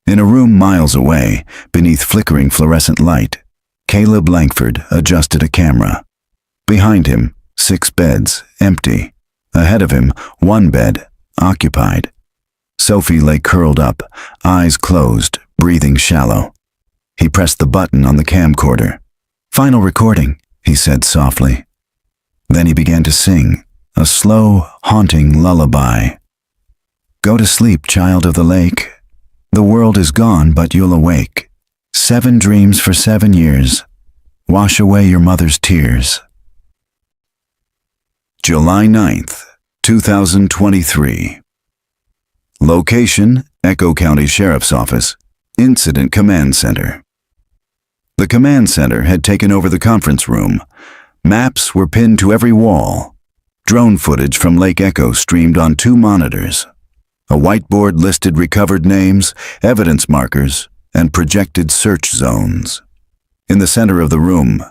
In a room miles away, beneath flickering fluorescent light, Caleb Langford adjusted a camera. Behind him, 6 beds, empty. Ahead of him, 1 bed, occupied. Sophie lay curled up, eyes closed, breathing shallow. He pressed the button on the camcorder. "Final recording," he said softly. Then he began to sing, a slow, haunting lullaby. "Go to sleep, child of the lake. The world is gone, but you'll awake. 7 dreams for 7 years. Wash away your mother's tears." July 9th, 2023. Location, Echo County Sheriff's Office, Incident Command Center. The command center had taken over the conference room. Maps were pinned to every wall. Drone footage from Lake Echo streamed on 2 monitors. A whiteboard listed recovered names, evidence markers, and projected search zones. In the center of the room,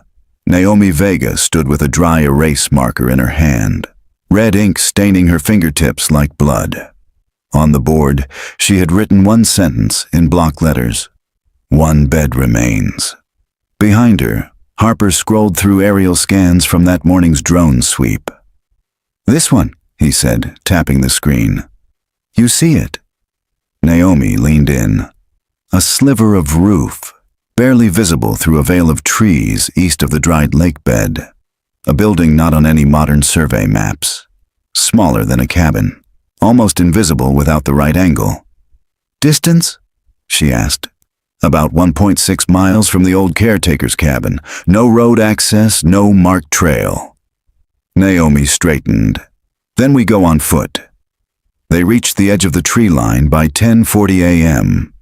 Naomi Vega stood with a dry erase marker in her hand, red ink staining her fingertips like blood. On the board, she had written 1 sentence in block letters. 1 bed remains. Behind her, Harper scrolled through aerial scans from that morning's drone sweep. "This one," he said, tapping the screen. "You see it?" Naomi leaned in. A sliver of roof, barely visible through a veil of trees east of the dried lake bed. A building not on any modern survey maps. Smaller than a cabin, almost invisible without the right angle. "Distance?" she asked. "About 1.6 miles from the old caretaker's cabin. No road access, no marked trail." Naomi straightened. "Then we go on foot." They reached the edge of the tree line by 10:40 a.m.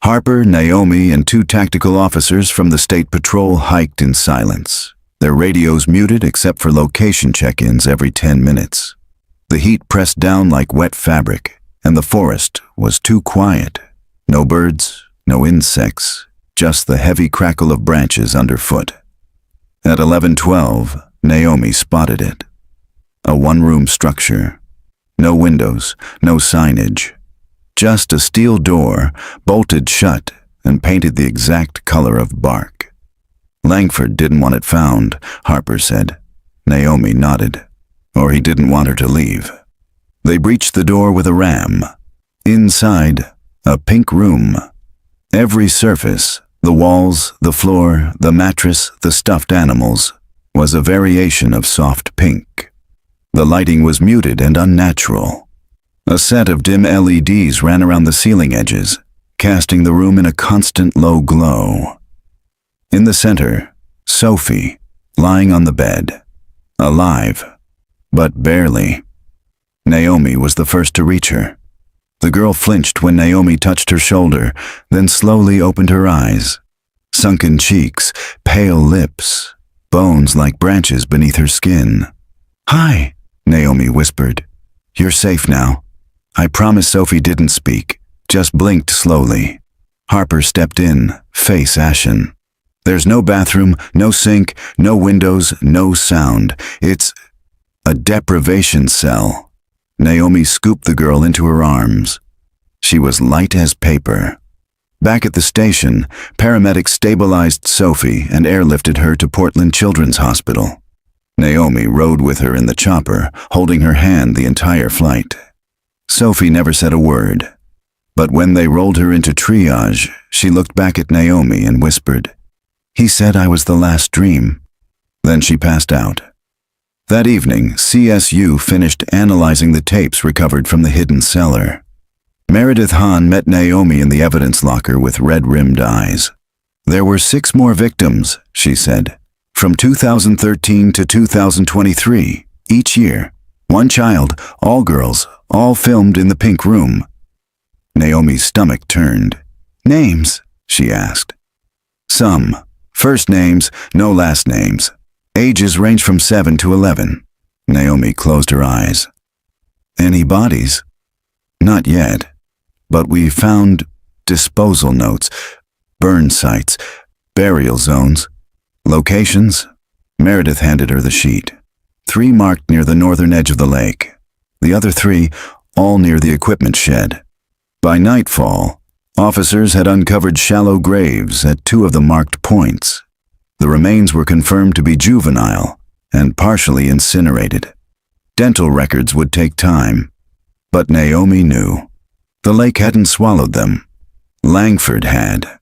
Harper, Naomi, and 2 tactical officers from the State Patrol hiked in silence, their radios muted except for location check-ins every 10 minutes. The heat pressed down like wet fabric, and the forest was too quiet. No birds, no insects, just the heavy crackle of branches underfoot. At 11:12, Naomi spotted it. A 1-room structure. No windows, no signage. Just a steel door, bolted shut and painted the exact color of bark. Langford didn't want it found, Harper said. Naomi nodded, or he didn't want her to leave. They breached the door with a ram. Inside, a pink room. Every surface, the walls, the floor, the mattress, the stuffed animals, was a variation of soft pink. The lighting was muted and unnatural. A set of dim LEDs ran around the ceiling edges, casting the room in a constant low glow. In the center, Sophie, lying on the bed, alive, but barely. Naomi was the first to reach her. The girl flinched when Naomi touched her shoulder, then slowly opened her eyes. Sunken cheeks, pale lips, bones like branches beneath her skin. "Hi," Naomi whispered. "You're safe now." I promise. Sophie didn't speak, just blinked slowly. Harper stepped in, face ashen. "There's no bathroom, no sink, no windows, no sound. It's a deprivation cell." Naomi scooped the girl into her arms. She was light as paper. Back at the station, paramedics stabilized Sophie and airlifted her to Portland Children's Hospital. Naomi rode with her in the chopper, holding her hand the entire flight. Sophie never said a word, but when they rolled her into triage, she looked back at Naomi and whispered, "He said I was the last dream." Then she passed out. That evening, CSU finished analyzing the tapes recovered from the hidden cellar. Meredith Hahn met Naomi in the evidence locker with red-rimmed eyes. "There were 6 more victims," she said, "from 2013 to 2023, each year. 1 child, all girls, all filmed in the pink room." Naomi's stomach turned. "Names?" she asked. "Some. First names, no last names. Ages range from 7 to 11. Naomi closed her eyes. "Any bodies?" "Not yet. But we found disposal notes, burn sites, burial zones, locations." Meredith handed her the sheet. 3 marked near the northern edge of the lake. The other 3, all near the equipment shed. By nightfall, officers had uncovered shallow graves at 2 of the marked points. The remains were confirmed to be juvenile and partially incinerated. Dental records would take time, but Naomi knew. The lake hadn't swallowed them. Langford had.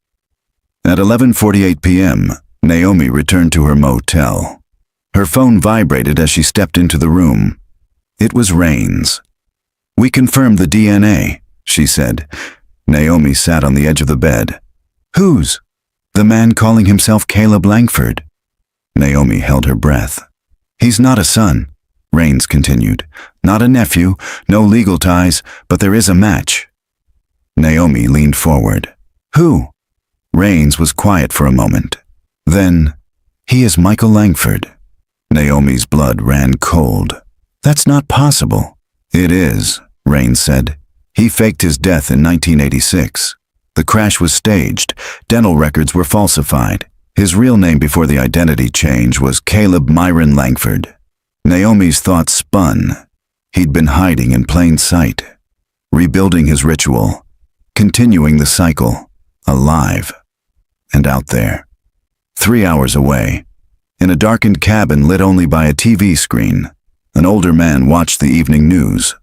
At 11:48 p.m., Naomi returned to her motel. Her phone vibrated as she stepped into the room. It was Rains. "We confirmed the DNA," she said. Naomi sat on the edge of the bed. "Whose?" "The man calling himself Caleb Langford." Naomi held her breath. "He's not a son," Rains continued. "Not a nephew, no legal ties, but there is a match." Naomi leaned forward. "Who?" Rains was quiet for a moment. Then, "He is Michael Langford." Naomi's blood ran cold. "That's not possible." "It is," Rains said. "He faked his death in 1986. The crash was staged. Dental records were falsified. His real name before the identity change was Caleb Myron Langford." Naomi's thoughts spun. He'd been hiding in plain sight, rebuilding his ritual, continuing the cycle, alive and out there. 3 hours away, in a darkened cabin lit only by a TV screen, an older man watched the evening news.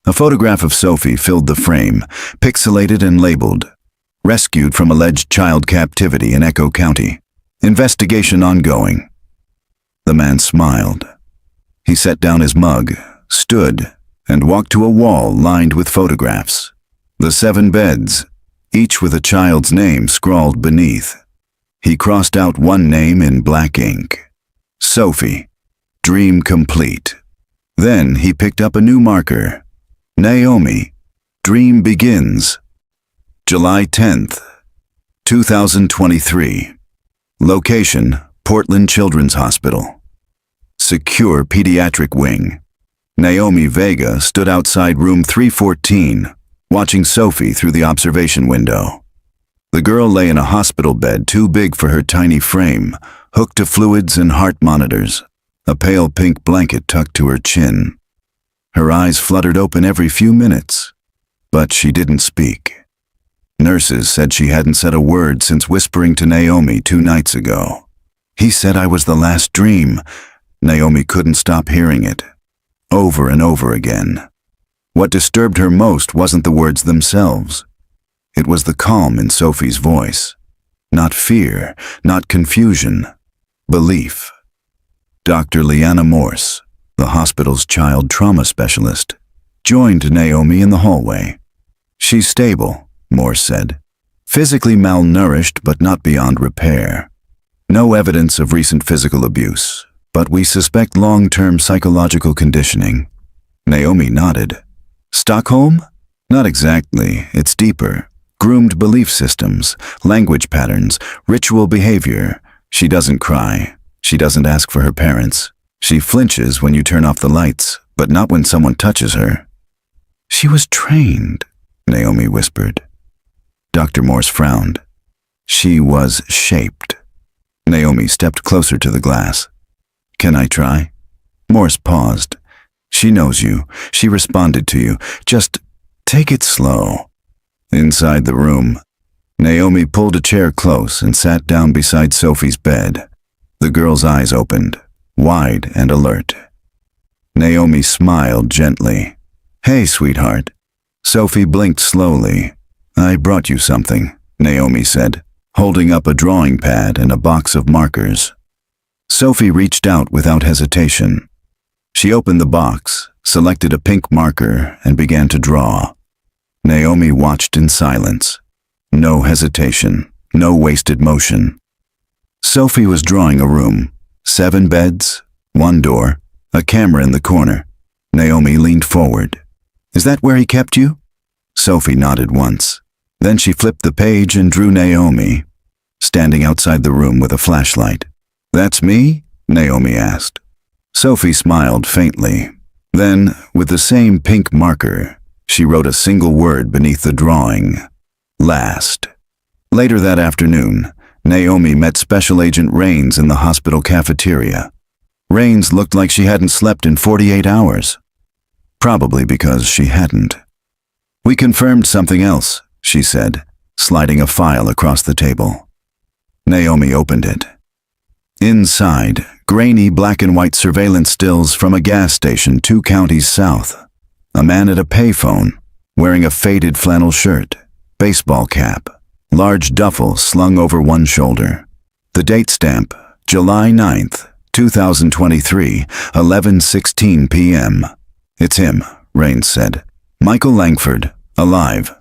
A photograph of Sophie filled the frame, pixelated and labeled, "Rescued from alleged child captivity in Echo County. Investigation ongoing." The man smiled. He set down his mug, stood, and walked to a wall lined with photographs. The 7 beds, each with a child's name scrawled beneath. He crossed out one name in black ink. Sophie. Dream complete. Then he picked up a new marker. Naomi. Dream begins. July 10th, 2023. Location, Portland Children's Hospital. Secure pediatric wing. Naomi Vega stood outside room 314, watching Sophie through the observation window. The girl lay in a hospital bed too big for her tiny frame, hooked to fluids and heart monitors, a pale pink blanket tucked to her chin. Her eyes fluttered open every few minutes, but she didn't speak. Nurses said she hadn't said a word since whispering to Naomi 2 nights ago. "He said I was the last dream. Naomi couldn't stop hearing it, over and over again. What disturbed her most wasn't the words themselves. It was the calm in Sophie's voice. Not fear, not confusion, belief. Dr. Leanna Morse, the hospital's child trauma specialist, joined Naomi in the hallway. "She's stable," Morse said. "Physically malnourished but not beyond repair. No evidence of recent physical abuse, but we suspect long-term psychological conditioning." Naomi nodded. "Stockholm?" "Not exactly. It's deeper. Groomed belief systems, language patterns, ritual behavior. She doesn't cry. She doesn't ask for her parents. She flinches when you turn off the lights, but not when someone touches her." "She was trained," Naomi whispered. Dr. Morse frowned. "She was shaped." Naomi stepped closer to the glass. "Can I try?" Morse paused. "She knows you. She responded to you. Just take it slow." Inside the room, Naomi pulled a chair close and sat down beside Sophie's bed. The girl's eyes opened, wide and alert. Naomi smiled gently. "Hey, sweetheart." Sophie blinked slowly. "I brought you something," Naomi said, holding up a drawing pad and a box of markers. Sophie reached out without hesitation. She opened the box, selected a pink marker, and began to draw. Naomi watched in silence. No hesitation, no wasted motion. Sophie was drawing a room. 7 beds, 1 door, a camera in the corner. Naomi leaned forward. "Is that where he kept you?" Sophie nodded once. Then she flipped the page and drew Naomi, standing outside the room with a flashlight. "That's me?" Naomi asked. Sophie smiled faintly. Then, with the same pink marker, she wrote a single word beneath the drawing. "Last." Later that afternoon, Naomi met Special Agent Rains in the hospital cafeteria. Rains looked like she hadn't slept in 48 hours. Probably because she hadn't. "We confirmed something else," she said, sliding a file across the table. Naomi opened it. Inside, grainy black and white surveillance stills from a gas station 2 counties south. A man at a payphone, wearing a faded flannel shirt, baseball cap, large duffel slung over one shoulder. The date stamp, July 9th, 2023, 11:16 p.m. "It's him," Rains said. "Michael Langford, alive."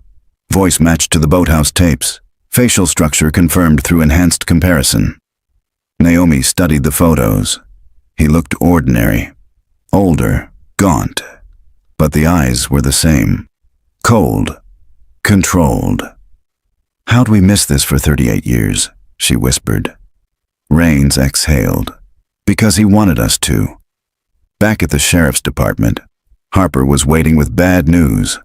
Voice matched to the boathouse tapes. Facial structure confirmed through enhanced comparison. Naomi studied the photos. He looked ordinary. Older, gaunt. But the eyes were the same. Cold. Controlled. "How'd we miss this for 38 years?" she whispered. Rains exhaled. "Because he wanted us to." Back at the sheriff's department, Harper was waiting with bad news.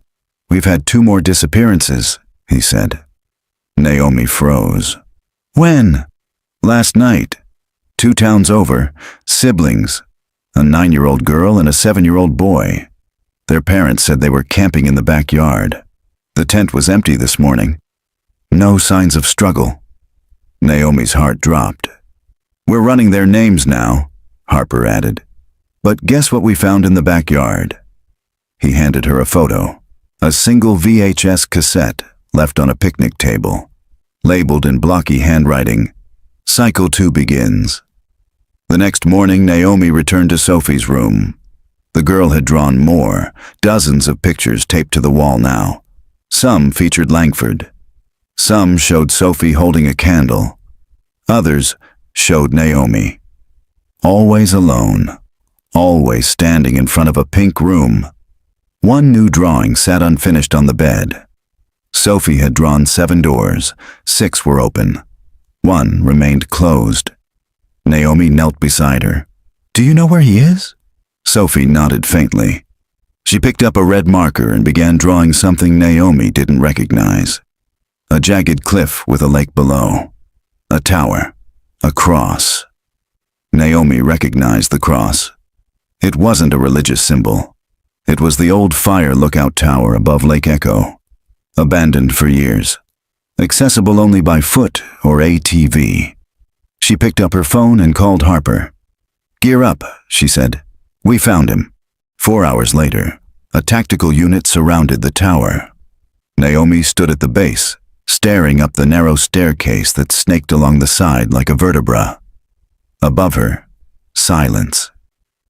"We've had 2 more disappearances," he said. Naomi froze. "When?" "Last night. 2 towns over, siblings, a 9-year-old girl and a 7-year-old boy. Their parents said they were camping in the backyard. The tent was empty this morning. No signs of struggle." Naomi's heart dropped. "We're running their names now," Harper added. "But guess what we found in the backyard?" He handed her a photo, a single VHS cassette left on a picnic table, labeled in blocky handwriting, "Cycle 2 begins." The next morning, Naomi returned to Sophie's room. The girl had drawn more, dozens of pictures taped to the wall now. Some featured Langford. Some showed Sophie holding a candle. Others showed Naomi. Always alone. Always standing in front of a pink room. One new drawing sat unfinished on the bed. Sophie had drawn 7 doors. 6 were open. 1 remained closed. Naomi knelt beside her. "Do you know where he is?" Sophie nodded faintly. She picked up a red marker and began drawing something Naomi didn't recognize. A jagged cliff with a lake below. A tower. A cross. Naomi recognized the cross. It wasn't a religious symbol. It was the old fire lookout tower above Lake Echo. Abandoned for years. Accessible only by foot or ATV. She picked up her phone and called Harper. "Gear up," she said. "We found him." 4 hours later, a tactical unit surrounded the tower. Naomi stood at the base, staring up the narrow staircase that snaked along the side like a vertebra. Above her, silence.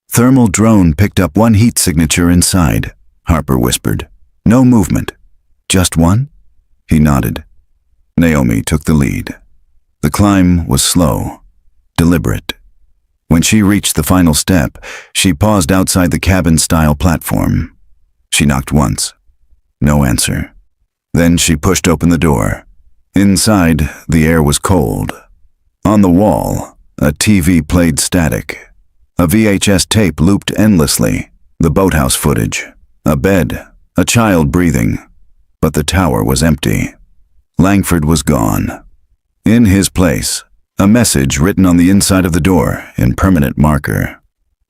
"Thermal drone picked up one heat signature inside," Harper whispered. "No movement. Just one?" He nodded. Naomi took the lead. The climb was slow, deliberate. When she reached the final step, she paused outside the cabin-style platform. She knocked once. No answer. Then she pushed open the door. Inside, the air was cold. On the wall, a TV played static. A VHS tape looped endlessly, the boathouse footage, a bed, a child breathing. But the tower was empty. Langford was gone. In his place, a message written on the inside of the door in permanent marker.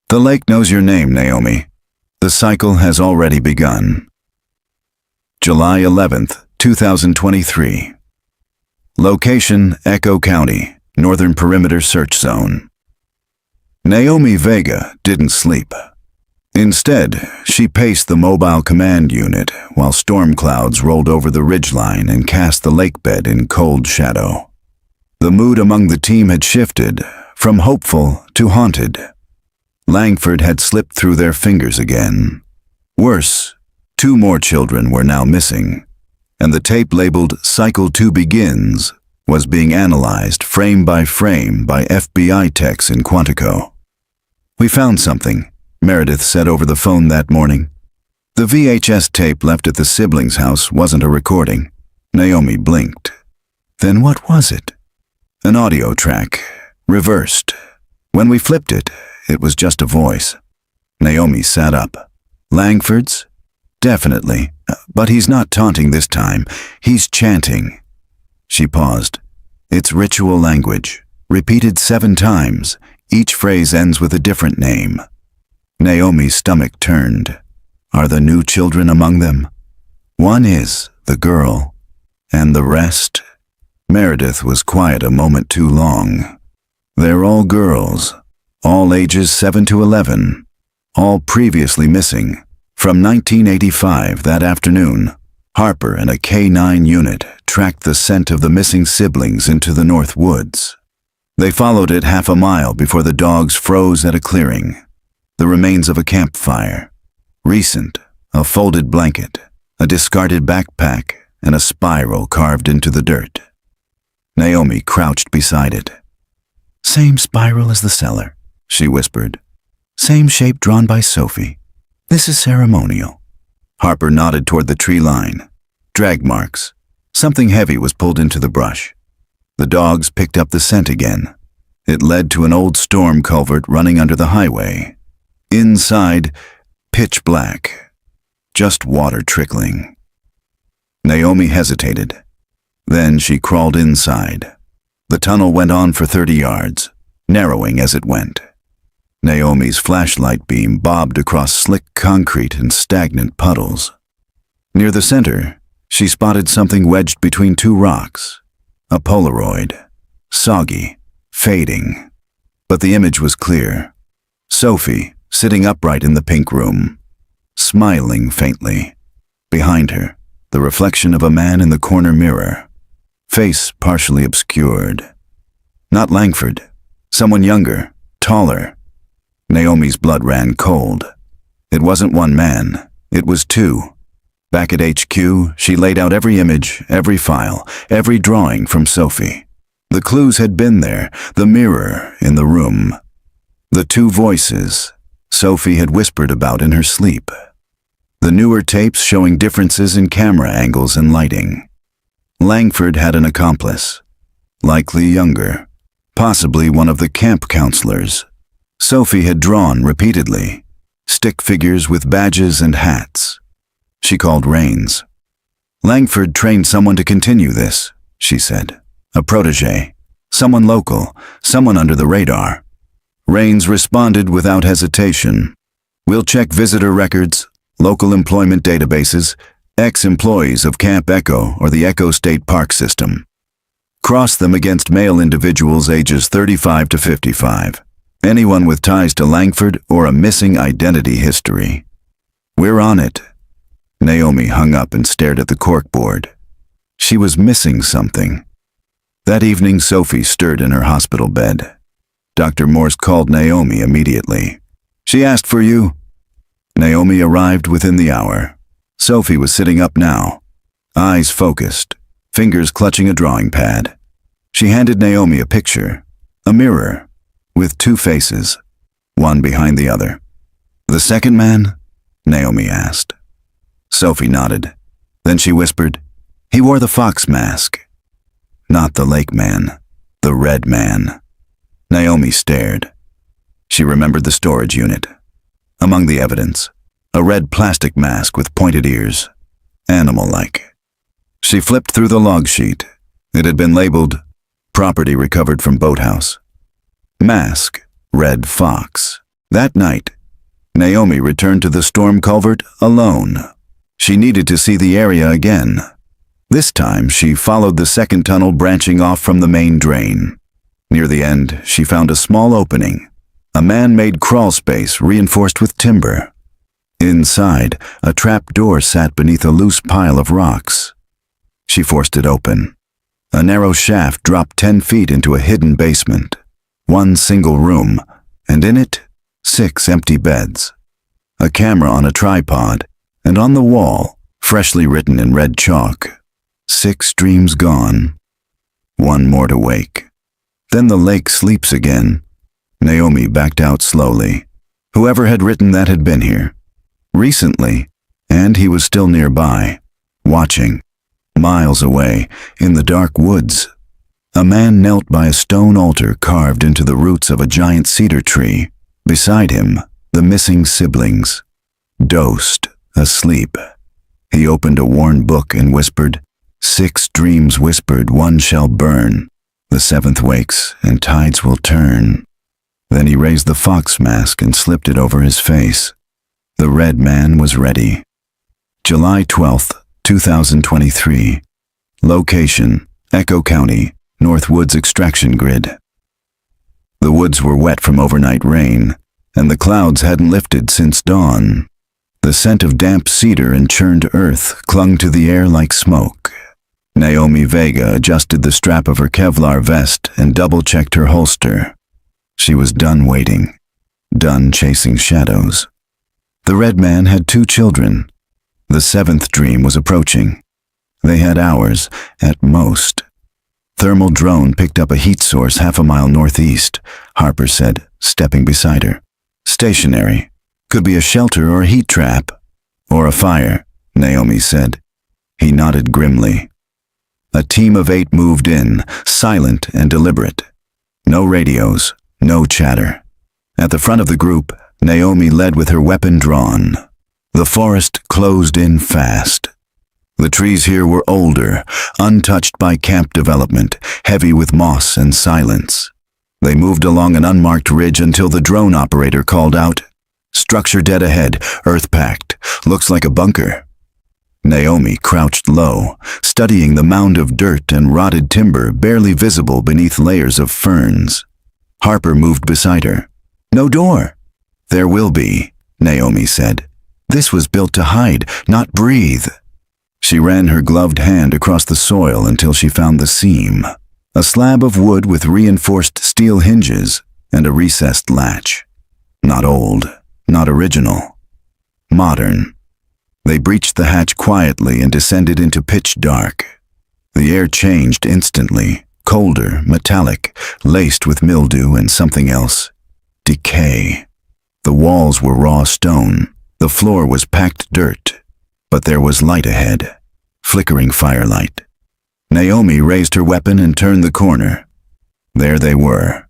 "The lake knows your name, Naomi. The cycle has already begun." July 11th, 2023. Location: Echo County, Northern Perimeter Search Zone. Naomi Vega didn't sleep. Instead, she paced the mobile command unit while storm clouds rolled over the ridgeline and cast the lakebed in cold shadow. The mood among the team had shifted from hopeful to haunted. Langford had slipped through their fingers again. Worse, 2 more children were now missing, and the tape labeled "Cycle 2 Begins" was being analyzed frame by FBI techs in Quantico. "We found something," Meredith said over the phone that morning. The VHS tape left at the siblings' house wasn't a recording. Naomi blinked. Then what was it? An audio track, reversed. When we flipped it, it was just a voice. Naomi sat up. "Langford's? Definitely. But he's not taunting this time. He's chanting." She paused. "It's ritual language, repeated 7 times. Each phrase ends with a different name." Naomi's stomach turned. Are the new children among them? One is, the girl. And the rest? Meredith was quiet a moment too long. "They're all girls, all ages 7 to 11, all previously missing. From 1985 that afternoon, Harper and a K-9 unit tracked the scent of the missing siblings into the North Woods. They followed it half a mile before the dogs froze at a clearing. The remains of a campfire. Recent, a folded blanket, a discarded backpack, and a spiral carved into the dirt. Naomi crouched beside it. "Same spiral as the cellar," she whispered. "Same shape drawn by Sophie. This is ceremonial." Harper nodded toward the tree line. Drag marks. Something heavy was pulled into the brush. The dogs picked up the scent again. It led to an old storm culvert running under the highway. Inside, pitch black. Just water trickling. Naomi hesitated. Then she crawled inside. The tunnel went on for 30 yards, narrowing as it went. Naomi's flashlight beam bobbed across slick concrete and stagnant puddles. Near the center, she spotted something wedged between 2 rocks. A Polaroid. Soggy, fading. But the image was clear. Sophie, sitting upright in the pink room, smiling faintly. Behind her, the reflection of a man in the corner mirror, face partially obscured. Not Langford, someone younger, taller. Naomi's blood ran cold. It wasn't one man, it was 2. Back at HQ, she laid out every image, every file, every drawing from Sophie. The clues had been there, the mirror in the room. The 2 voices Sophie had whispered about in her sleep. The newer tapes showing differences in camera angles and lighting. Langford had an accomplice, likely younger, possibly one of the camp counselors. Sophie had drawn repeatedly, stick figures with badges and hats. She called Rains. "Langford trained someone to continue this," she said. "A protege, someone local, someone under the radar." Rains responded without hesitation. "We'll check visitor records, local employment databases, ex-employees of Camp Echo or the Echo State Park System. Cross them against male individuals ages 35 to 55. Anyone with ties to Langford or a missing identity history. We're on it. Naomi hung up and stared at the corkboard. She was missing something. That evening, Sophie stirred in her hospital bed. Dr. Morse called Naomi immediately. She asked for you. Naomi arrived within the hour. Sophie was sitting up now, eyes focused, fingers clutching a drawing pad. She handed Naomi a picture, a mirror, with two faces, one behind the other. The second man? Naomi asked. Sophie nodded. Then she whispered, he wore the fox mask. Not the lake man, the red man. Naomi stared. She remembered the storage unit. Among the evidence, a red plastic mask with pointed ears, animal-like. She flipped through the log sheet. It had been labeled, property recovered from boathouse. Mask, red fox. That night, Naomi returned to the storm culvert alone. She needed to see the area again. This time, she followed the second tunnel branching off from the main drain. Near the end, she found a small opening, a man-made crawl space reinforced with timber. Inside, a trap door sat beneath a loose pile of rocks. She forced it open. A narrow shaft dropped 10 feet into a hidden basement. One single room, and in it, 6 empty beds. A camera on a tripod, and on the wall, freshly written in red chalk, 6 dreams gone, 1 more to wake. Then the lake sleeps again. Naomi backed out slowly. Whoever had written that had been here recently, and he was still nearby, watching. Miles away, in the dark woods, a man knelt by a stone altar carved into the roots of a giant cedar tree. Beside him, the missing siblings, dosed, asleep. He opened a worn book and whispered, 6 dreams whispered, 1 shall burn. The 7th wakes, and tides will turn. Then he raised the fox mask and slipped it over his face. The red man was ready. July 12th, 2023. Location, Echo County, North Woods Extraction Grid. The woods were wet from overnight rain, and the clouds hadn't lifted since dawn. The scent of damp cedar and churned earth clung to the air like smoke. Naomi Vega adjusted the strap of her Kevlar vest and double-checked her holster. She was done waiting, done chasing shadows. The red man had 2 children. The 7th dream was approaching. They had hours, at most. Thermal drone picked up a heat source half a mile northeast, Harper said, stepping beside her. Stationary. Could be a shelter or a heat trap. Or a fire, Naomi said. He nodded grimly. A team of 8 moved in, silent and deliberate. No radios, no chatter. At the front of the group, Naomi led with her weapon drawn. The forest closed in fast. The trees here were older, untouched by camp development, heavy with moss and silence. They moved along an unmarked ridge until the drone operator called out, "Structure dead ahead, earth-packed, looks like a bunker." Naomi crouched low, studying the mound of dirt and rotted timber barely visible beneath layers of ferns. Harper moved beside her. "No door." "There will be," Naomi said. "This was built to hide, not breathe." She ran her gloved hand across the soil until she found the seam, a slab of wood with reinforced steel hinges and a recessed latch. Not old, not original. Modern. They breached the hatch quietly and descended into pitch dark. The air changed instantly, colder, metallic, laced with mildew and something else. Decay. The walls were raw stone. The floor was packed dirt. But there was light ahead, flickering firelight. Naomi raised her weapon and turned the corner. There they were.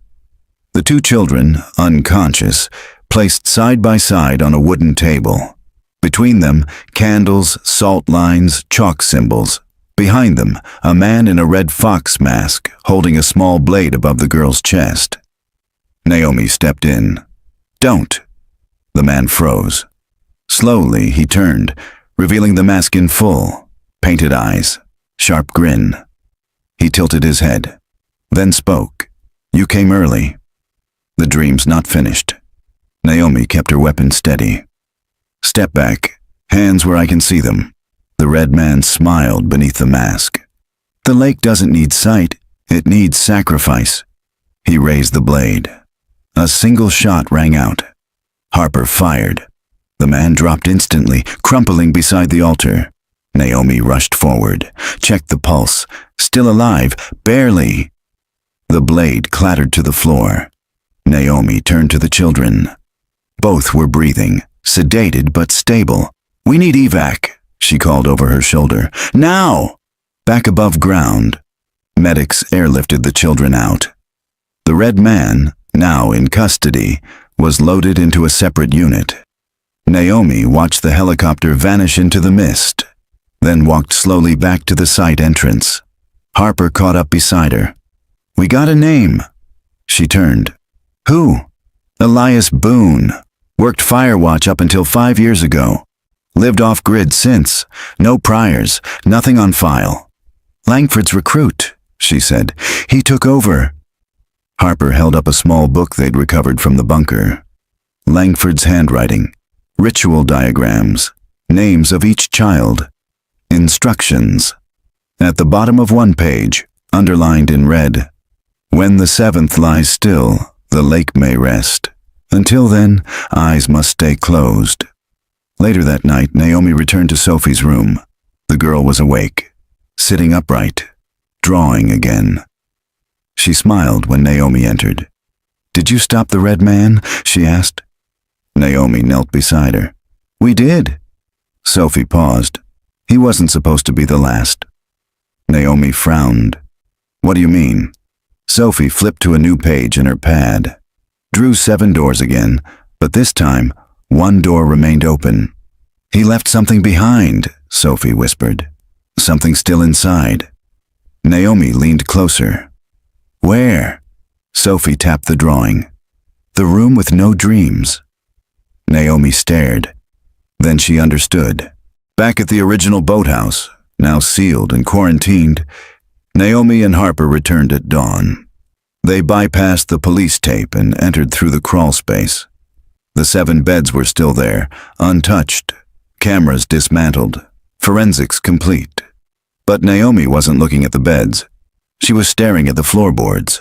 The 2 children, unconscious, placed side by side on a wooden table. Between them, candles, salt lines, chalk symbols. Behind them, a man in a red fox mask, holding a small blade above the girl's chest. Naomi stepped in. "Don't." The man froze. Slowly, he turned, revealing the mask in full, painted eyes, sharp grin. He tilted his head, then spoke. "You came early." The dream's not finished. Naomi kept her weapon steady. Step back, hands where I can see them. The red man smiled beneath the mask. The lake doesn't need sight, it needs sacrifice. He raised the blade. A single shot rang out. Harper fired. The man dropped instantly, crumpling beside the altar. Naomi rushed forward, checked the pulse. Still alive, barely. The blade clattered to the floor. Naomi turned to the children. Both were breathing, sedated but stable. "We need evac," she called over her shoulder. "Now!" Back above ground, medics airlifted the children out. The red man, now in custody, was loaded into a separate unit. Naomi watched the helicopter vanish into the mist, then walked slowly back to the site entrance. Harper caught up beside her. "We got a name." She turned. "Who?" "Elias Boone. Worked Firewatch up until 5 years ago. Lived off-grid since. No priors, nothing on file." "Langford's recruit," she said. "He took over." Harper held up a small book they'd recovered from the bunker. Langford's handwriting, ritual diagrams, names of each child, instructions. At the bottom of one page, underlined in red, "When the seventh lies still, the lake may rest. Until then, eyes must stay closed." Later that night, Naomi returned to Sophie's room. The girl was awake, sitting upright, drawing again. She smiled when Naomi entered. "Did you stop the red man?" she asked. Naomi knelt beside her. "We did." Sophie paused. "He wasn't supposed to be the last." Naomi frowned. "What do you mean?" Sophie flipped to a new page in her pad. Drew 7 doors again, but this time, 1 door remained open. "He left something behind," Sophie whispered. "Something still inside." Naomi leaned closer. "Where?" Sophie tapped the drawing. "The room with no dreams." Naomi stared. Then she understood. Back at the original boathouse, now sealed and quarantined, Naomi and Harper returned at dawn. They bypassed the police tape and entered through the crawl space. The 7 beds were still there, untouched, cameras dismantled, forensics complete. But Naomi wasn't looking at the beds. She was staring at the floorboards.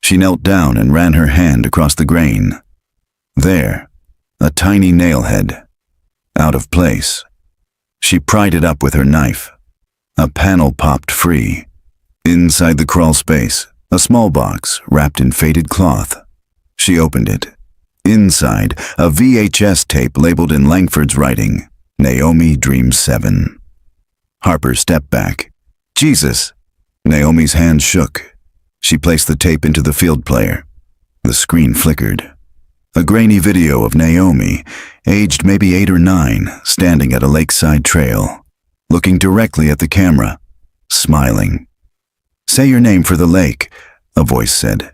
She knelt down and ran her hand across the grain. There, a tiny nailhead, out of place. She pried it up with her knife. A panel popped free. Inside the crawl space, a small box wrapped in faded cloth. She opened it. Inside, a VHS tape labeled in Langford's writing, "Naomi Dreams 7." Harper stepped back. "Jesus!" Naomi's hand shook. She placed the tape into the field player. The screen flickered. A grainy video of Naomi, aged maybe 8 or 9, standing at a lakeside trail, looking directly at the camera, smiling. "Say your name for the lake," a voice said.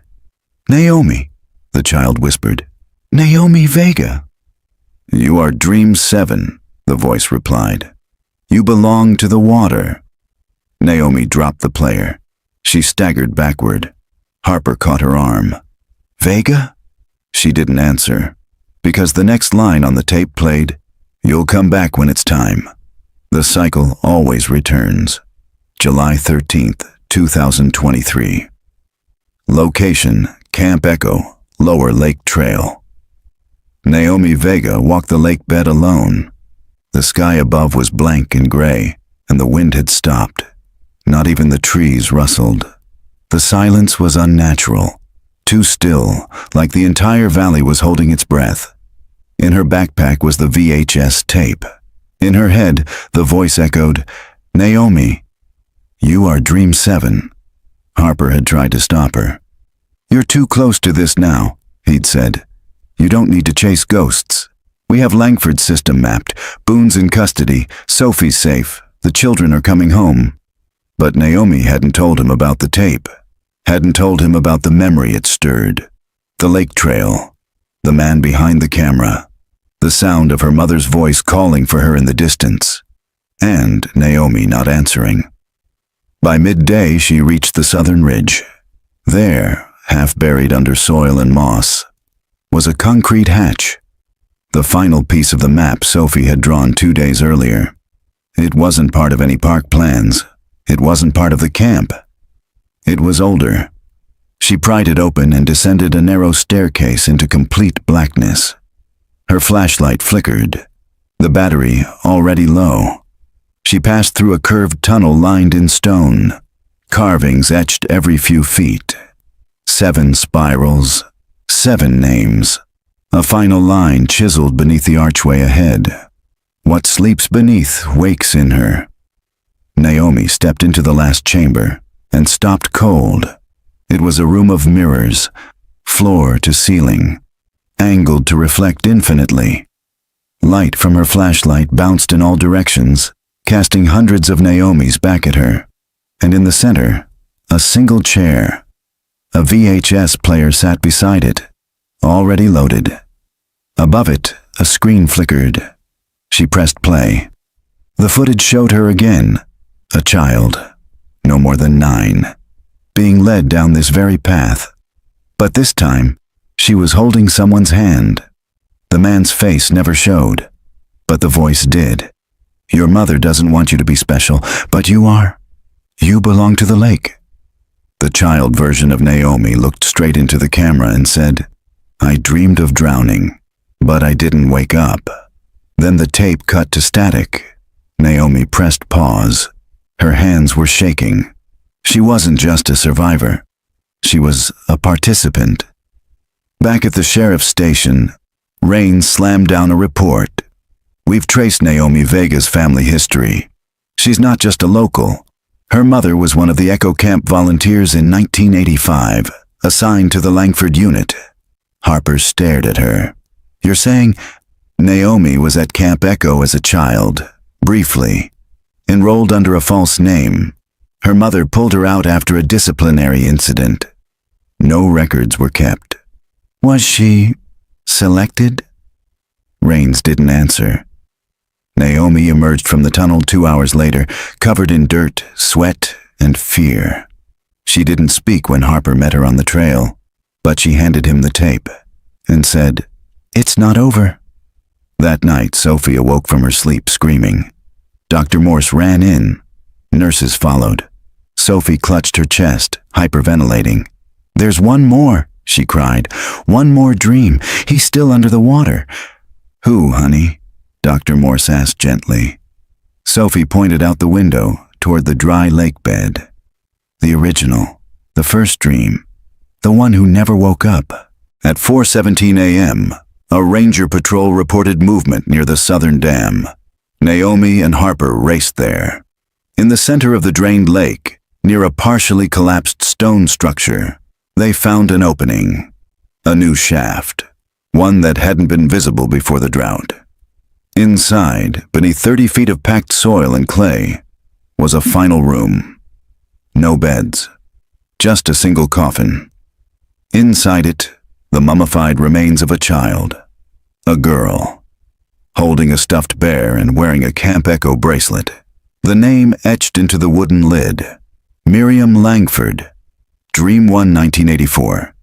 "Naomi," the child whispered. "Naomi Vega." "You are Dream 7, the voice replied. "You belong to the water." Naomi dropped the player. She staggered backward. Harper caught her arm. "Vega?" She didn't answer, because the next line on the tape played, "You'll come back when it's time. The cycle always returns." July 13th, 2023. Location, Camp Echo, Lower Lake Trail. Naomi Vega walked the lake bed alone. The sky above was blank and gray, and the wind had stopped. Not even the trees rustled. The silence was unnatural, too still, like the entire valley was holding its breath. In her backpack was the VHS tape. In her head, the voice echoed, "Naomi, you are Dream 7. Harper had tried to stop her. "You're too close to this now," he'd said. "You don't need to chase ghosts. We have Langford's system mapped. Boone's in custody. Sophie's safe. The children are coming home." But Naomi hadn't told him about the tape. Hadn't told him about the memory it stirred. The lake trail. The man behind the camera. The sound of her mother's voice calling for her in the distance. And Naomi not answering. By midday, she reached the southern ridge. There, half buried under soil and moss, was a concrete hatch, the final piece of the map Sophie had drawn 2 days earlier. It wasn't part of any park plans. It wasn't part of the camp. It was older. She pried it open and descended a narrow staircase into complete blackness. Her flashlight flickered, the battery already low. She passed through a curved tunnel lined in stone, carvings etched every few feet. 7 spirals, 7 names. A final line chiseled beneath the archway ahead. What sleeps beneath wakes in her. Naomi stepped into the last chamber and stopped cold. It was a room of mirrors, floor to ceiling, angled to reflect infinitely. Light from her flashlight bounced in all directions, casting hundreds of Naomis back at her. And in the center, a single chair. A VHS player sat beside it, already loaded. Above it, a screen flickered. She pressed play. The footage showed her again, a child, no more than 9, being led down this very path. But this time, she was holding someone's hand. The man's face never showed, but the voice did. Your mother doesn't want you to be special, but you are. You belong to the lake. The child version of Naomi looked straight into the camera and said, I dreamed of drowning, but I didn't wake up. Then the tape cut to static. Naomi pressed pause. Her hands were shaking. She wasn't just a survivor. She was a participant. Back at the sheriff's station, Rain slammed down a report. We've traced Naomi Vega's family history. She's not just a local. Her mother was one of the Echo Camp volunteers in 1985, assigned to the Langford unit. Harper stared at her. You're saying Naomi was at Camp Echo as a child, briefly, enrolled under a false name. Her mother pulled her out after a disciplinary incident. No records were kept. Was she selected? Rains didn't answer. Naomi emerged from the tunnel 2 hours later, covered in dirt, sweat, and fear. She didn't speak when Harper met her on the trail, but she handed him the tape and said, It's not over. That night, Sophie awoke from her sleep screaming. Dr. Morse ran in. Nurses followed. Sophie clutched her chest, hyperventilating. There's one more, she cried. One more dream. He's still under the water. Who, honey? Dr. Morse asked gently. Sophie pointed out the window toward the dry lake bed. The original, the first dream, the one who never woke up. At 4:17 a.m., a ranger patrol reported movement near the southern dam. Naomi and Harper raced there. In the center of the drained lake, near a partially collapsed stone structure, they found an opening. A new shaft, one that hadn't been visible before the drought. Inside, beneath 30 feet of packed soil and clay, was a final room. No beds, just a single coffin. Inside it, the mummified remains of a child, a girl, holding a stuffed bear and wearing a Camp Echo bracelet. The name etched into the wooden lid, Miriam Langford, Dream 1, 1984.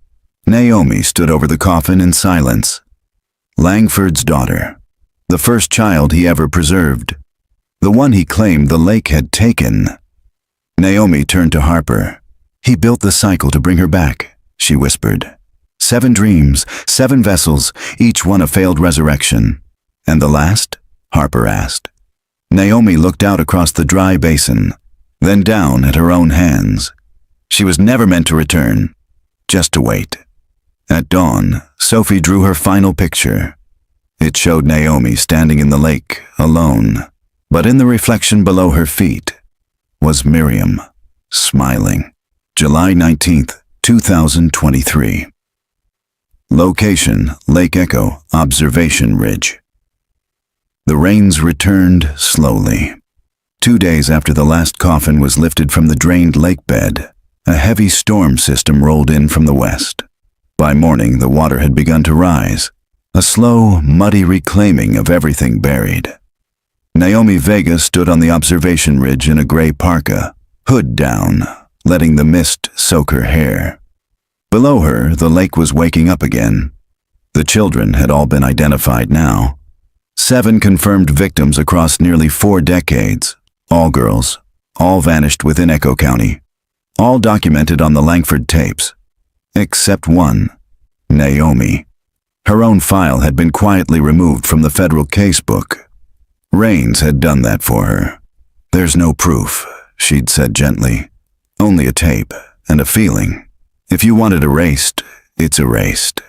Naomi stood over the coffin in silence. Langford's daughter, the first child he ever preserved, the one he claimed the lake had taken. Naomi turned to Harper. He built the cycle to bring her back, she whispered. 7 dreams, 7 vessels, each one a failed resurrection. And the last? Harper asked. Naomi looked out across the dry basin, then down at her own hands. She was never meant to return, just to wait. At dawn, Sophie drew her final picture. It showed Naomi standing in the lake, alone, but in the reflection below her feet was Miriam, smiling. July 19th, 2023. Location, Lake Echo, Observation Ridge. The rains returned slowly. 2 days after the last coffin was lifted from the drained lake bed, a heavy storm system rolled in from the west. By morning, the water had begun to rise, a slow, muddy reclaiming of everything buried. Naomi Vega stood on the observation ridge in a gray parka, hood down, letting the mist soak her hair. Below her, the lake was waking up again. The children had all been identified now. 7 confirmed victims across nearly 4 decades. All girls. All vanished within Echo County. All documented on the Langford tapes. Except one. Naomi. Her own file had been quietly removed from the federal casebook. Raines had done that for her. "There's no proof," she'd said gently. "Only a tape and a feeling. If you want it erased, it's erased."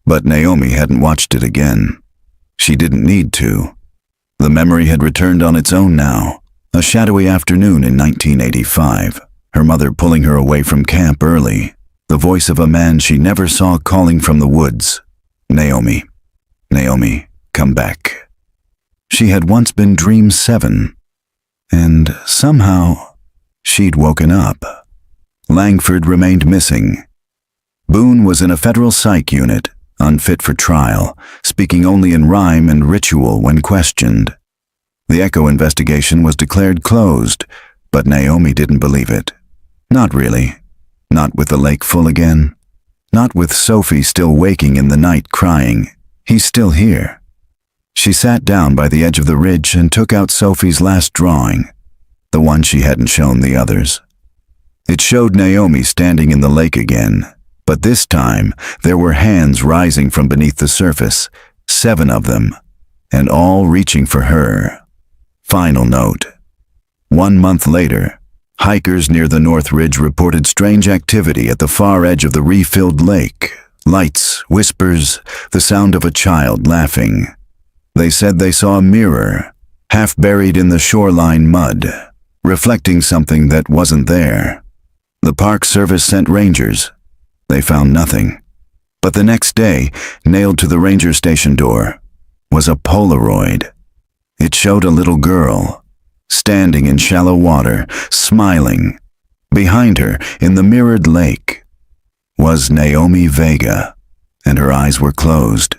But Naomi hadn't watched it again. She didn't need to. The memory had returned on its own now. A shadowy afternoon in 1985, her mother pulling her away from camp early, the voice of a man she never saw calling from the woods. "Naomi, Naomi, come back." She had once been Dream 7, and somehow she'd woken up. Langford remained missing. Boone was in a federal psych unit, unfit for trial, speaking only in rhyme and ritual when questioned. The Echo investigation was declared closed, but Naomi didn't believe it. Not really. Not with the lake full again. Not with Sophie still waking in the night crying, "He's still here." She sat down by the edge of the ridge and took out Sophie's last drawing, the one she hadn't shown the others. It showed Naomi standing in the lake again, but this time there were hands rising from beneath the surface, 7 of them, and all reaching for her. Final note. 1 month later, hikers near the North Ridge reported strange activity at the far edge of the refilled lake. Lights, whispers, the sound of a child laughing. They said they saw a mirror, half buried in the shoreline mud, reflecting something that wasn't there. The Park Service sent rangers. They found nothing. But the next day, nailed to the ranger station door, was a Polaroid. It showed a little girl, standing in shallow water, smiling. Behind her, in the mirrored lake, was Naomi Vega, and her eyes were closed.